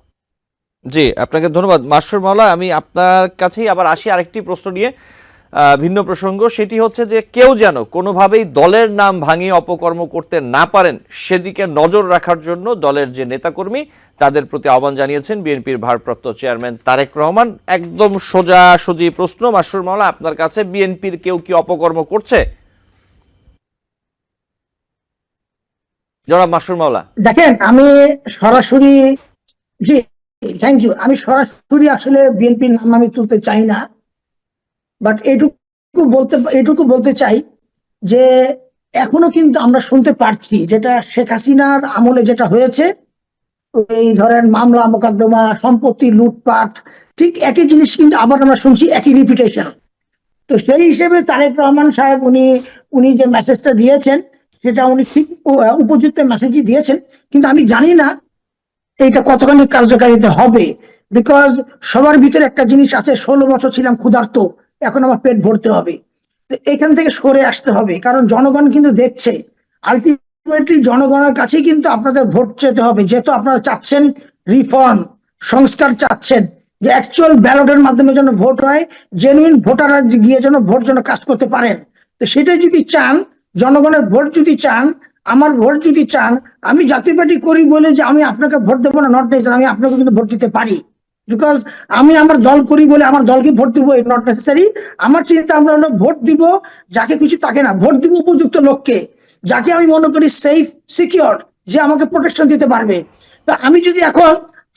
জি, আপনাকে ধন্যবাদ মাসরুর মাওলা। আমি আপনার কাছেই আবার আসি আরেকটি প্রশ্ন নিয়ে, ভিন্ন প্রসঙ্গ। সেটি হচ্ছে যে কেউ যেন কোনোভাবেই দলের নাম ভাঙিয়ে অপকর্ম করতে না পারেন সেদিকে নজর রাখার জন্য দলের যে নেতাকর্মী তাদের প্রতি আহ্বান জানিয়েছেন বিএনপির ভারপ্রাপ্ত চেয়ারম্যান তারেক রহমান। একদম সোজাসুজি প্রশ্ন মাসরুর মাওলা আপনার কাছে, বিএনপির কেউ কি অপকর্ম করছে? জনাব মাসরুর মাওলা।
দেখেন, আমি সরাসরি, জি, থ্যাংক ইউ, আমি সরাসরি আসলে বিএনপির নাম আমি তুলতে চাই না, বাট এটুকু বলতে চাই যে এখনো কিন্তু আমরা শুনতে পারছি যেটা শেখ হাসিনার আমলে যেটা হয়েছে, এই ধরেন মামলা মোকদ্দমা সম্পত্তি লুটপাট, ঠিক একই জিনিস কিন্তু আবার আমরা শুনছি, একই রিপিটেশন। তো সেই হিসেবে তারেক রহমান সাহেব উনি উনি যে মেসেজটা দিয়েছেন সেটা উনি ঠিক উপযুক্ত মেসেজই দিয়েছেন, কিন্তু আমি জানি না এইটা কতখানি কার্যকারিতা হবে। বিকজ সবার ভিতরে একটা জিনিস আছে, 16 বছর ছিলাম ক্ষুধার্ত, এখন আমার পেট ভরতে হবে। তো এখান থেকে সরে আসতে হবে, কারণ জনগণ কিন্তু দেখছে। আলটিমেটলি জনগণের কাছেই কিন্তু আপনাদের ভোট চেতে হবে, যেহেতু আপনারা চাচ্ছেন রিফর্ম, সংস্কার চাচ্ছেন, যে অ্যাকচুয়াল ব্যালটের মাধ্যমে যেন ভোট হয়, জেনুইন ভোটাররা গিয়ে যেন ভোট যেন কাজ করতে পারেন। তো সেটাই যদি চান, জনগণের ভোট যদি চান, আমার ভোট যদি চান, আমি জাতীয় পার্টি করি বলে যে আমি আপনাকে ভোট দেবো না, নট নেসেসারি, আমি আপনাকে কিন্তু ভোট দিতে পারি। বিকজ আমি আমার দল করি বলে আমার দলকে ভোট দিব, নট নেসেসারি। আমার চিন্তা আমরা হলো ভোট দিব যাকে খুশি তাকে না, ভোট দিব উপযুক্ত লোককে, যাকে আমি মনে করি সেফ সিকিউর, যে আমাকে প্রোটেকশন দিতে পারবে। তো আমি যদি এখন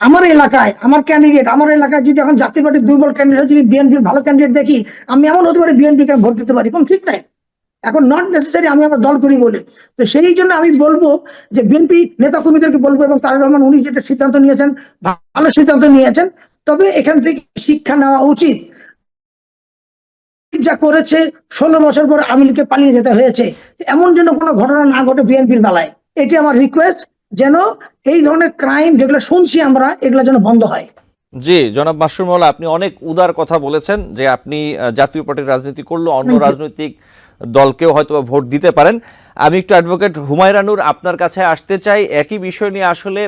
আমার এলাকায় আমার ক্যান্ডিডেট, আমার এলাকায় যদি এখন জাতীয় পার্টির দুর্বল ক্যান্ডিডেট, যদি বিএনপির ভালো ক্যান্ডিডেট দেখি, আমি এমন হতে পারি বিএনপিকে ভোট দিতে পারি, কোন ঠিক নাই। এখন নট নেসেসারি আমি আমার দল করি বলে। তো সেই জন্য আমি বলবো যে বিএনপি নেতা কর্মীদেরকে বলবো, এবং তারেক রহমান উনি যেটা সিদ্ধান্ত নিয়েছেন ভালো সিদ্ধান্ত নিয়েছেন, তবে এখান থেকে শিক্ষা নেওয়া উচিত। যা করেছে, 16 বছর পর আওয়ামী লীগকে পালিয়ে যেতে হয়েছে, এমন যেন কোনো ঘটনা না ঘটে বিএনপির বেলায়। এটি আমার রিকোয়েস্ট, যেন এই ধরনের ক্রাইম যেগুলো শুনছি আমরা, এগুলো যেন বন্ধ হয়।
জি, জনাব মাসরুর মাওলা, আপনি অনেক উদার কথা বলেছেন যে আপনি জাতীয় পার্টির রাজনীতি করলেও অন্য রাজনৈতিক দলকেও হয়তো ভোট দিতে পারেন। আমি একটু অ্যাডভোকেট হুমায়রা নূর আপনার কাছে আসতে চাই একই বিষয় নিয়ে। আসলে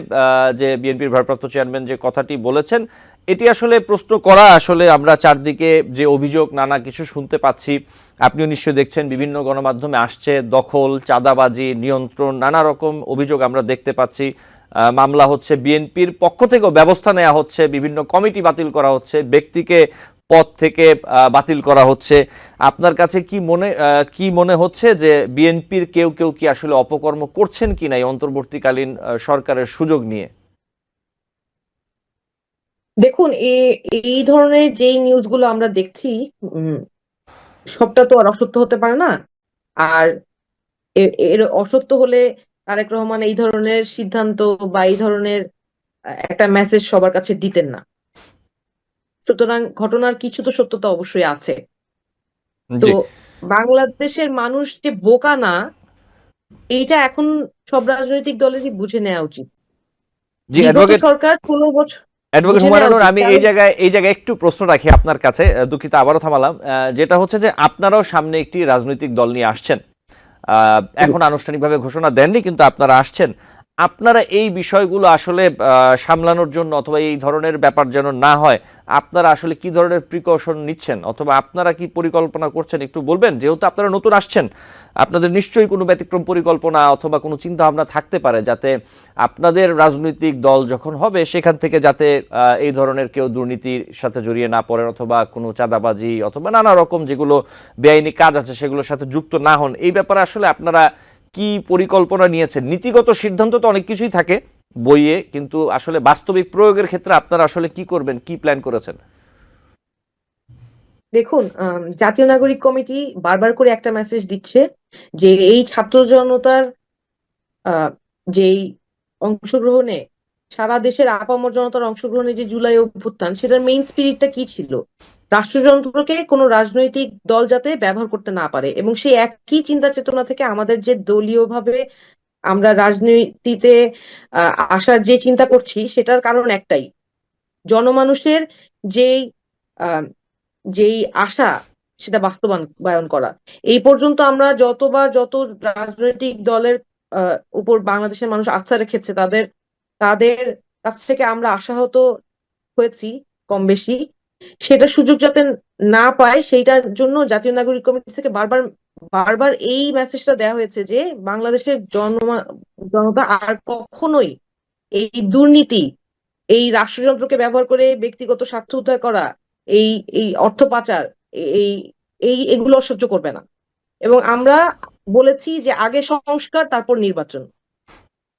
যে বিএনপির ভারপ্রাপ্ত চেয়ারম্যান যে কথাটি বলেছেন, এটি আসলে প্রশ্ন করা, আসলে আমরা চারদিকে যে অভিযোগ নানা কিছু শুনতে পাচ্ছি, আপনিও নিশ্চয়ই দেখছেন, বিভিন্ন গণমাধ্যমে আসছে, দখল, চাঁদাবাজি, নিয়ন্ত্রণ, নানা রকম অভিযোগ আমরা দেখতে পাচ্ছি। মামলা হচ্ছে, বিএনপির পক্ষ থেকেও ব্যবস্থা নেওয়া হচ্ছে, বিভিন্ন কমিটি বাতিল করা হচ্ছে, ব্যক্তিকে পদ থেকে বাতিল করা হচ্ছে। আপনার কাছে কি মনে হচ্ছে যে বিএনপির কেউ কেউ কি আসলে অপকর্ম করছেন কিনা এই অন্তর্বর্তীকালীন সরকারের সুযোগ নিয়ে?
দেখুন, এই ধরনের যেই নিউজগুলো আমরা দেখছি, সবটা তো আর অসত্য হতে পারে না। আর এর অসত্য হলে তারেক রহমান এই ধরনের সিদ্ধান্ত বা এই ধরনের একটা মেসেজ সবার কাছে দিতেন না। সুতরাং ঘটনার কিছু তো সত্যতা অবশ্যই আছে। তো
জি
বাংলাদেশের মানুষ যে বোকা না, এইটা এখন সব রাজনৈতিক দলেরই বুঝে নেওয়া উচিত।
জি
বিগত
অ্যাডভোকেট
সরকার 16 বছর
অ্যাডভোকেট
বুঝে নেওয়া
হুমায়ুন,
উচিত,
আমি
কারণ
এই জায়গায় একটু প্রশ্ন রাখি আপনার কাছে, দুঃখিত আবারও থামালাম। যেটা হচ্ছে যে আপনারাও সামনে একটি রাজনৈতিক দল নিয়ে আসছেন, এখন আনুষ্ঠানিকভাবে ঘোষণা দেননি কিন্তু আপনারা আসছেন। আপনারা এই বিষয়গুলো আসলে সামলানোর জন্য অথবা এই ধরনের ব্যাপার যেন না হয়, আপনারা আসলে কি ধরনের প্রিকশন নিচ্ছেন অথবা আপনারা কি পরিকল্পনা করছেন একটু বলবেন? যেহেতু আপনারা নতুন আসছেন, আপনাদের নিশ্চয়ই কোনো ব্যতিক্রম পরিকল্পনা অথবা কোনো চিন্তা ভাবনা থাকতে পারে, যাতে আপনাদের রাজনৈতিক দল যখন হবে সেখান থেকে যাতে এই ধরনের কেউ দুর্নীতির সাথে জড়িয়ে না পড়েন অথবা কোনো চাঁদাবাজি অথবা নানা রকম যেগুলো বেআইনি কাজ আছে সেগুলোর সাথে যুক্ত না হন। এই ব্যাপারে আসলে আপনারা কি পরিকল্পনা নিয়েছেন? নীতিগত সিদ্ধান্ত তো অনেক কিছুই থাকে বইয়ে, কিন্তু আসলে বাস্তবিক প্রয়োগের ক্ষেত্রে আপনারা আসলে কি করবেন, কি প্ল্যান করেছেন?
দেখুন, জাতীয় নাগরিক কমিটি বারবার করে একটা মেসেজ দিচ্ছে যে এই ছাত্র জনতার আহ, যেই অংশগ্রহণে, সারা দেশের আপামর জনতার অংশগ্রহণে যে জুলাই অভ্যুত্থান, সেটার মেইন স্পিরিটটা কি ছিল? রাষ্ট্রযন্ত্রকে কোনো রাজনৈতিক দল যাতে ব্যবহার করতে না পারে, এবং সেই একই চিন্তা চেতনা থেকে আমাদের যে দলীয়ভাবে আমরা রাজনীতিতে আসার যে চিন্তা করছি, সেটার কারণ একটাই, জনমানুষের যেই আহ, যেই আশা, সেটা বাস্তবায়ন করা। এই পর্যন্ত আমরা যত রাজনৈতিক দলের উপর বাংলাদেশের মানুষ আস্থা রেখেছে, তাদের তাদের কাছ থেকে আমরা আশাহত হয়েছি কম বেশি। সেটা সুযোগ যাতে না পায়, সেইটার জন্য জাতীয় নাগরিক কমিটি থেকে বারবার বারবার এই মেসেজটা দেওয়া হয়েছে যে বাংলাদেশের জনতা আর কখনোই এই দুর্নীতি, এই রাষ্ট্রযন্ত্রকে ব্যবহার করে ব্যক্তিগত স্বার্থ উদ্ধার করা, এই এই অর্থ পাচার, এই এই এগুলো সহ্য করবে না। এবং আমরা বলেছি যে আগে সংস্কার, তারপর নির্বাচন।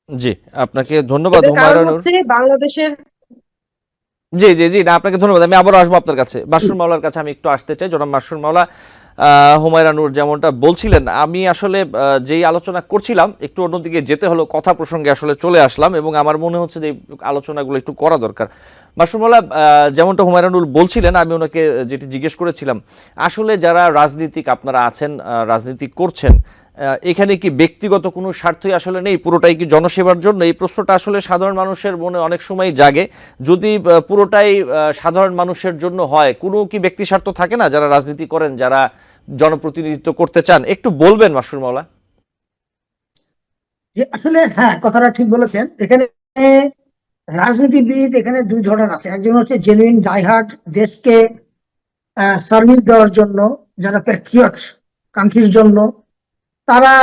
জি, আপনাকে ধন্যবাদ
এটার কারণ
হুমায়ুন।
হচ্ছে বাংলাদেশের
জি জি জি, না আপনাকে ধন্যবাদ। আমি আবারও আসবো আপনার কাছে, মাসুর মাওলার কাছে আমি একটু আসতে চাই। জনাব মাসুর মাওলা, হুমায়রানুর যেমনটা বলছিলেন, আমি আসলে যেই আলোচনা করছিলাম একটু অন্যদিকে যেতে হলো, কথা প্রসঙ্গে আসলে চলে আসলাম এবং আমার মনে হচ্ছে যে এই আলোচনাগুলো একটু করা দরকার। মাসুর মাওলা, যেমনটা হুমায়রানুর বলছিলেন, আমি ওনাকে যেটি জিজ্ঞেস করেছিলাম, আসলে যারা রাজনীতিক আপনারা আছেন, রাজনীতি করছেন, এখানে কি ব্যক্তিগত কোনো স্বার্থই আসলে নেই, পুরোটাই কি জনসেবার জন্য? এই প্রশ্নটা আসলে সাধারণ মানুষের মনে অনেক সময় জাগে। যদি পুরোটাই সাধারণ মানুষের জন্য হয়, কোনো কি ব্যক্তি স্বার্থ থাকে না যারা রাজনীতি করেন, যারা জনপ্রতিনিধিত্ব করতে চান? একটু বলবেন মাসুর মাওলা।
যে আসলে হ্যাঁ, কথাটা ঠিক বলেছেন। এখানে রাজনীতিবিদ এখানে দুই ধরনের আছে। একজন হচ্ছে জেনুইন ডাইহার্ড, দেশকে সার্ভিস দেওয়ার জন্য, যারা প্যাট্রিয়টস কান্ট্রির জন্য, তারা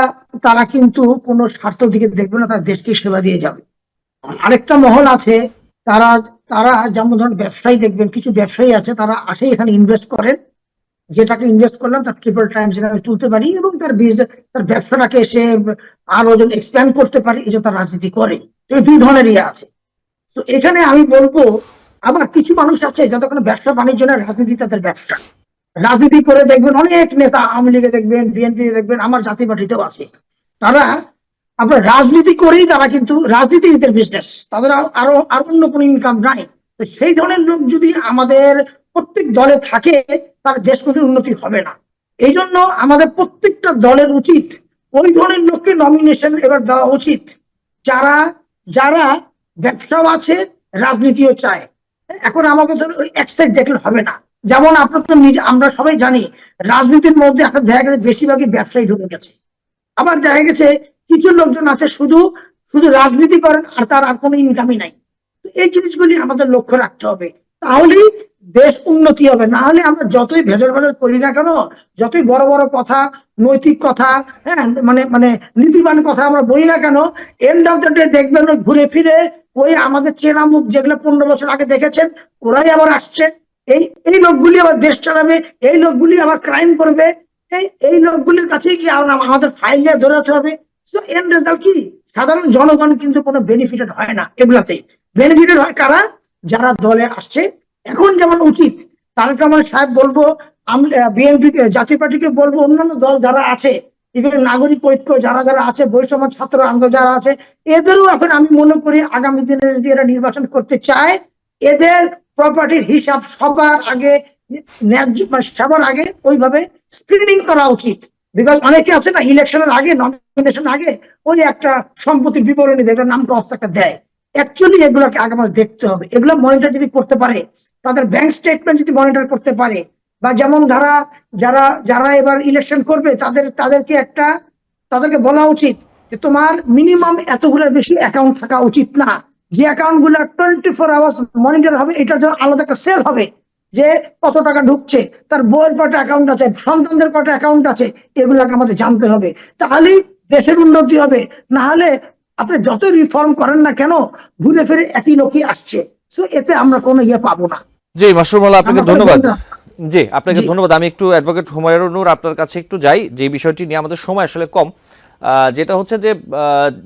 তারা কিন্তু কোনো স্বার্থ দিকে দেখবে না, তারা দেশকে সেবা দিয়ে যাবে। আরেকটা মহল আছে, তারা তারা যেমন ধরুন ব্যবসায়ী, দেখবেন কিছু ব্যবসায়ী আছে, তারা আসে এখানে ইনভেস্ট করেন, যেটাকে ইনভেস্ট করলাম তার ট্রিপল টাইমস আমি তুলতে পারি এবং তার বিজনেস, তার ব্যবসাটাকে সে আরো এক্সপ্যান্ড করতে পারে, এই যে তার রাজনীতি করে। তো এই দুই ধরনের ইয়ে আছে। তো এখানে আমি বলবো, আবার কিছু মানুষ আছে যাদের কোনো ব্যবসা বাণিজ্য না, রাজনীতি তাদের ব্যবসা। রাজনীতি করে দেখবেন অনেক নেতা, আওয়ামী লীগে দেখবেন, বিএনপি দেখবেন, আমার জাতীয় পার্টিতেও আছে, তারা আপনার রাজনীতি করেই তারা কিন্তু রাজনীতি ইজ দেয়ার বিজনেস, তাদের আরো আর অন্য কোনো ইনকাম নাই। তো সেই ধরনের লোক যদি আমাদের প্রত্যেক দলে থাকে, তাহলে দেশ কোনো উন্নতি হবে না। এই জন্য আমাদের প্রত্যেকটা দলের উচিত ওই ধরনের লোককে নমিনেশন এবার দেওয়া উচিত, যারা যারা ব্যবসাও আছে, রাজনীতিও চায়। এখন আমাকে ধরো ওই এক সাইড দেখলে হবে না। যেমন আপনার তো নিজে, আমরা সবাই জানি রাজনীতির মধ্যে এখন দেখা গেছে বেশিরভাগই ব্যবসায়ী ঢুকে গেছে। আবার দেখা গেছে কিছু লোকজন আছে শুধু শুধু রাজনীতি করেন আর তার আর কোনো ইনকামই নাই। তো এই জিনিসগুলি আমাদের লক্ষ্য রাখতে হবে, তাহলেই দেশ উন্নতি হবে। না হলে আমরা যতই ভেজর ভেজর করি না কেন, যতই বড় বড় কথা, নৈতিক কথা, হ্যাঁ মানে মানে নীতিবান কথা আমরা বলি না কেন, এন্ড অফ দ্য ডে দেখবেন ওই ঘুরে ফিরে ওই আমাদের চেনা মুখ যেগুলো 15 বছর আগে দেখেছেন, ওরাই আবার আসছে। এই এই লোকগুলি আবার দেশ চালাবে, এই লোকগুলি আবার ক্রাইম করবে, এই এই লোকগুলির কাছেই কি আমাদের ফাইল নিয়ে দৌড়াতে হবে। এন্ড রেজাল্ট কি? সাধারণ জনগণ কিন্তু কোনো বেনিফিটেড হয় না এগুলাতে। বেনিফিটেড হয় কারা? যারা দলে আসছে। এখন যেমন উচিত তারেক রহমান সাহেব বলবো, বিএনপি জাতীয় পার্টিকে বলবো, অন্যান্য দল যারা আছে, ইভেন নাগরিক ঐক্য যারা যারা আছে, বৈষম্য ছাত্র আন্দোলন যারা আছে, এদেরও এখন আমি মনে করি আগামী দিনে যদি এরা নির্বাচন করতে চায়, এদের প্রপার্টির হিসাব সবার আগে সবার আগে ওইভাবে স্ক্রিনিং করা উচিত। বিকজ অনেকে আছে না, ইলেকশনের আগে, নমিনেশন আগে ওই একটা সম্পত্তির বিবরণী দেয়, নাম টপস একটা দেয়। অ্যাকচুয়ালি এগুলোকে আগে আমাদের দেখতে হবে। এগুলো মনিটর যদি করতে পারে, তাদের ব্যাংক স্টেটমেন্ট যদি মনিটর করতে পারে, বা যেমন যারা যারা এবার ইলেকশন করবে তাদেরকে বলা উচিত যে তোমার মিনিমাম এতগুলোর বেশি অ্যাকাউন্ট থাকা উচিত না। যে অ্যাকাউন্ট গুলো 24 আওয়ার্স মনিটর হবে, এটার জন্য আলাদা একটা সেল হবে যে কত টাকা ঢুকছে, তার বউয়ের কটা অ্যাকাউন্ট আছে, সন্তানদের কটা অ্যাকাউন্ট আছে, এগুলাকে আমাদের জানতে হবে। তাহলেই দেশের উন্নতি হবে। না হলে আপনি যত রিফর্ম করেন না কেন, ঘুরে ফিরে একই লোকই আসছে। সো এতে আমরা কোনো পাবো না।
জি মাসরুর মোল্লা, আপনাকে
আমাদের
ধন্যবাদ।
বন্ধুরা-
জি আপনাকে ধন্যবাদ। আমি একটু অ্যাডভোকেট হুমায়ুন নূর আপনার কাছে একটু যাই, যে বিষয়টি নিয়ে আমাদের সময় আসলে কম। যেটা হচ্ছে যে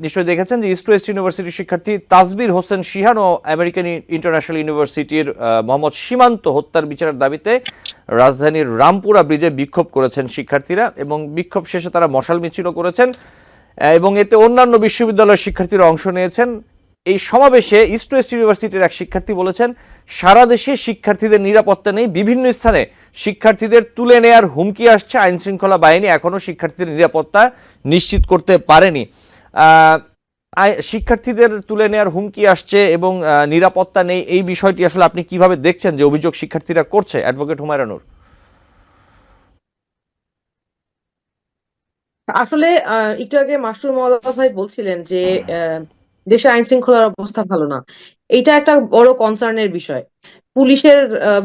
নিশ্চয়ই দেখেছেন যে ইস্ট ওয়েস্ট ইউনিভার্সিটির শিক্ষার্থী তাজবির হোসেন শিহান ও আমেরিকান ইন্টারন্যাশনাল ইউনিভার্সিটির মোহাম্মদ সীমান্ত হত্যার বিচারের দাবিতে রাজধানীর রামপুরা ব্রিজে বিক্ষোভ করেছেন শিক্ষার্থীরা, এবং বিক্ষোভ শেষে তারা মশাল মিছিলও করেছেন, এবং এতে অন্যান্য বিশ্ববিদ্যালয়ের শিক্ষার্থীরা অংশ নিয়েছেন। এই সমাবেশে ইস্ট ওয়েস্ট ইউনিভার্সিটির এক শিক্ষার্থী বলেছেন, সারা দেশে শিক্ষার্থীদের নিরাপত্তা নেই, বিভিন্ন স্থানে শিক্ষার্থীদের তুলে নেয়ার হুমকি আসছে, আইন শৃঙ্খলা বাহিনী এখনো শিক্ষার্থীদের নিরাপত্তা নিশ্চিত করতে পারেনি। শিক্ষার্থীদের তুলে নেয়ার হুমকি আসছে এবং নিরাপত্তা নেই, এই বিষয়টি আসলে আপনি কিভাবে দেখছেন যে অভিযোগ শিক্ষার্থীরা করছে, অ্যাডভোকেট হুমায়ুন নূর?
আসলে একটু আগে মাসরুর মোল্লা ভাই বলছিলেন যে দেশে আইন শৃঙ্খলার অবস্থা ভালো না। এটা একটা বড় কনসার্নের বিষয়। পুলিশের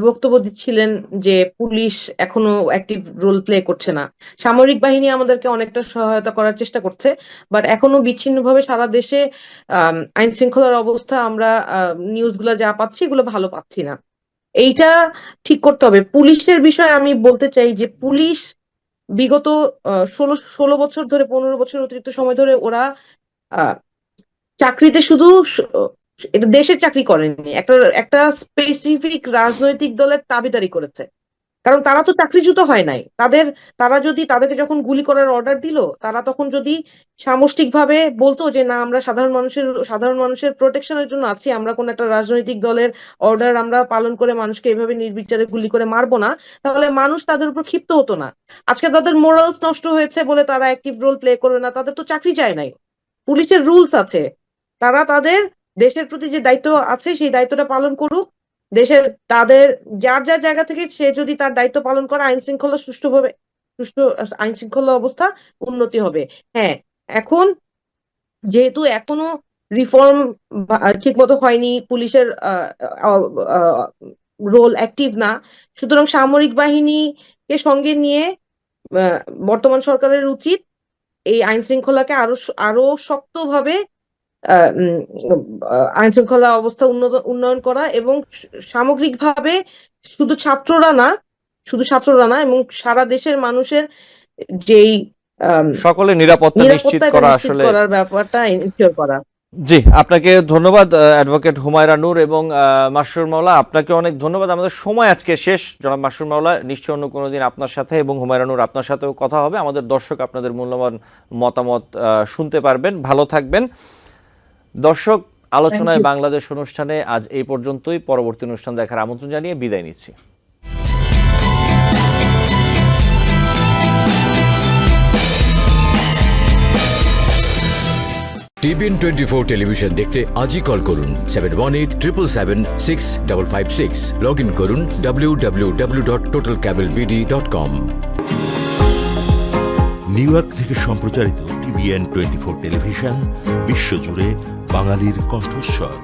বক্তব্য দিচ্ছিলেন যে পুলিশ এখনো অ্যাক্টিভ রোল প্লে করছে না। সামরিক বাহিনী আমাদেরকে অনেকটা সহায়তা করার চেষ্টা করছে, বাট এখনো বিচ্ছিন্নভাবে সারা দেশে আইন শৃঙ্খলার অবস্থা আমরা নিউজগুলো যা পাচ্ছি এগুলো ভালো পাচ্ছি না। এইটা ঠিক করতে হবে। পুলিশের বিষয়ে আমি বলতে চাই যে পুলিশ বিগত 16 বছর ধরে, 15 বছর অতিরিক্ত সময় ধরে ওরা চাকরিতে শুধু এটা দেশের চাকরি করেনি, একটা স্পেসিফিক রাজনৈতিক দলের দাবিদারি করেছে। কারণ তারা তো চাকরিচ্যুত হয় নাই। তাদেরকে যখন গুলি করার অর্ডার দিল, তারা তখন যদি সামষ্টিকভাবে বলতো যে না, আমরা সাধারণ মানুষের প্রোটেকশনের জন্য আছি, আমরা কোন একটা রাজনৈতিক দলের অর্ডার আমরা পালন করে মানুষকে এভাবে নির্বিচারে গুলি করে মারবো না, তাহলে মানুষ তাদের উপর ক্ষিপ্ত হতো না। আজকে তাদের মোরালস নষ্ট হয়েছে বলে তারা অ্যাক্টিভ রোল প্লে করবে না। তাদের তো চাকরি চায় নাই। পুলিশের রুলস আছে, তারা তাদের দেশের প্রতি যে দায়িত্ব আছে সেই দায়িত্বটা পালন করুক। দেশের তাদের যার যার জায়গা থেকে সে যদি তার দায়িত্ব পালন করে, সুষ্ঠু আইন শৃঙ্খলা অবস্থা উন্নতি হবে। হ্যাঁ, এখন যেহেতু এখনো রিফর্ম ঠিক মতো হয়নি, পুলিশের রোল অ্যাক্টিভ না, সুতরাং সামরিক বাহিনীকে সঙ্গে নিয়ে বর্তমান সরকারের উচিত এই আইন শৃঙ্খলাকে আরো শক্তভাবে আইন শৃঙ্খলা অবস্থা উন্নয়ন করা, এবং সামগ্রিকভাবে শুধু ছাত্ররা না এবং সারা দেশের মানুষের যেই
সকলে নিরাপত্তা নিশ্চিত করা, আসলে
করার ব্যাপারটা এনশিওর করা।
জি আপনাকে ধন্যবাদ অ্যাডভোকেট হুমায়ুন নূর, এবং মাসরুর মাওলা আপনাকে অনেক ধন্যবাদ। আমাদের সময় আজকে শেষ। জনাব মাসরুর মাওলা, নিশ্চয়ই অন্য কোনো দিন আপনার সাথে এবং হুমায়ুন নূর আপনার সাথেও কথা হবে। আমাদের দর্শক আপনাদের মূল্যবান মতামত শুনতে পারবেন। ভালো থাকবেন দর্শক। আলোচনায় বাংলাদেশ অনুষ্ঠানে আজ এই পর্যন্তই। পরবর্তী অনুষ্ঠান দেখার আমন্ত্রণ জানিয়ে বিদায় নিচ্ছি।
টিবিএন 24 টেলিভিশন দেখতে আজই কল করুন 7187776556। লগ ইন করুন www.totalcablebd.com।
নিউ ইয়র্ক থেকে সম্প্রচারিত টিবিএন 24 টেলিভিশন বিশ্বজুড়ে বাঙালির কণ্ঠস্বর।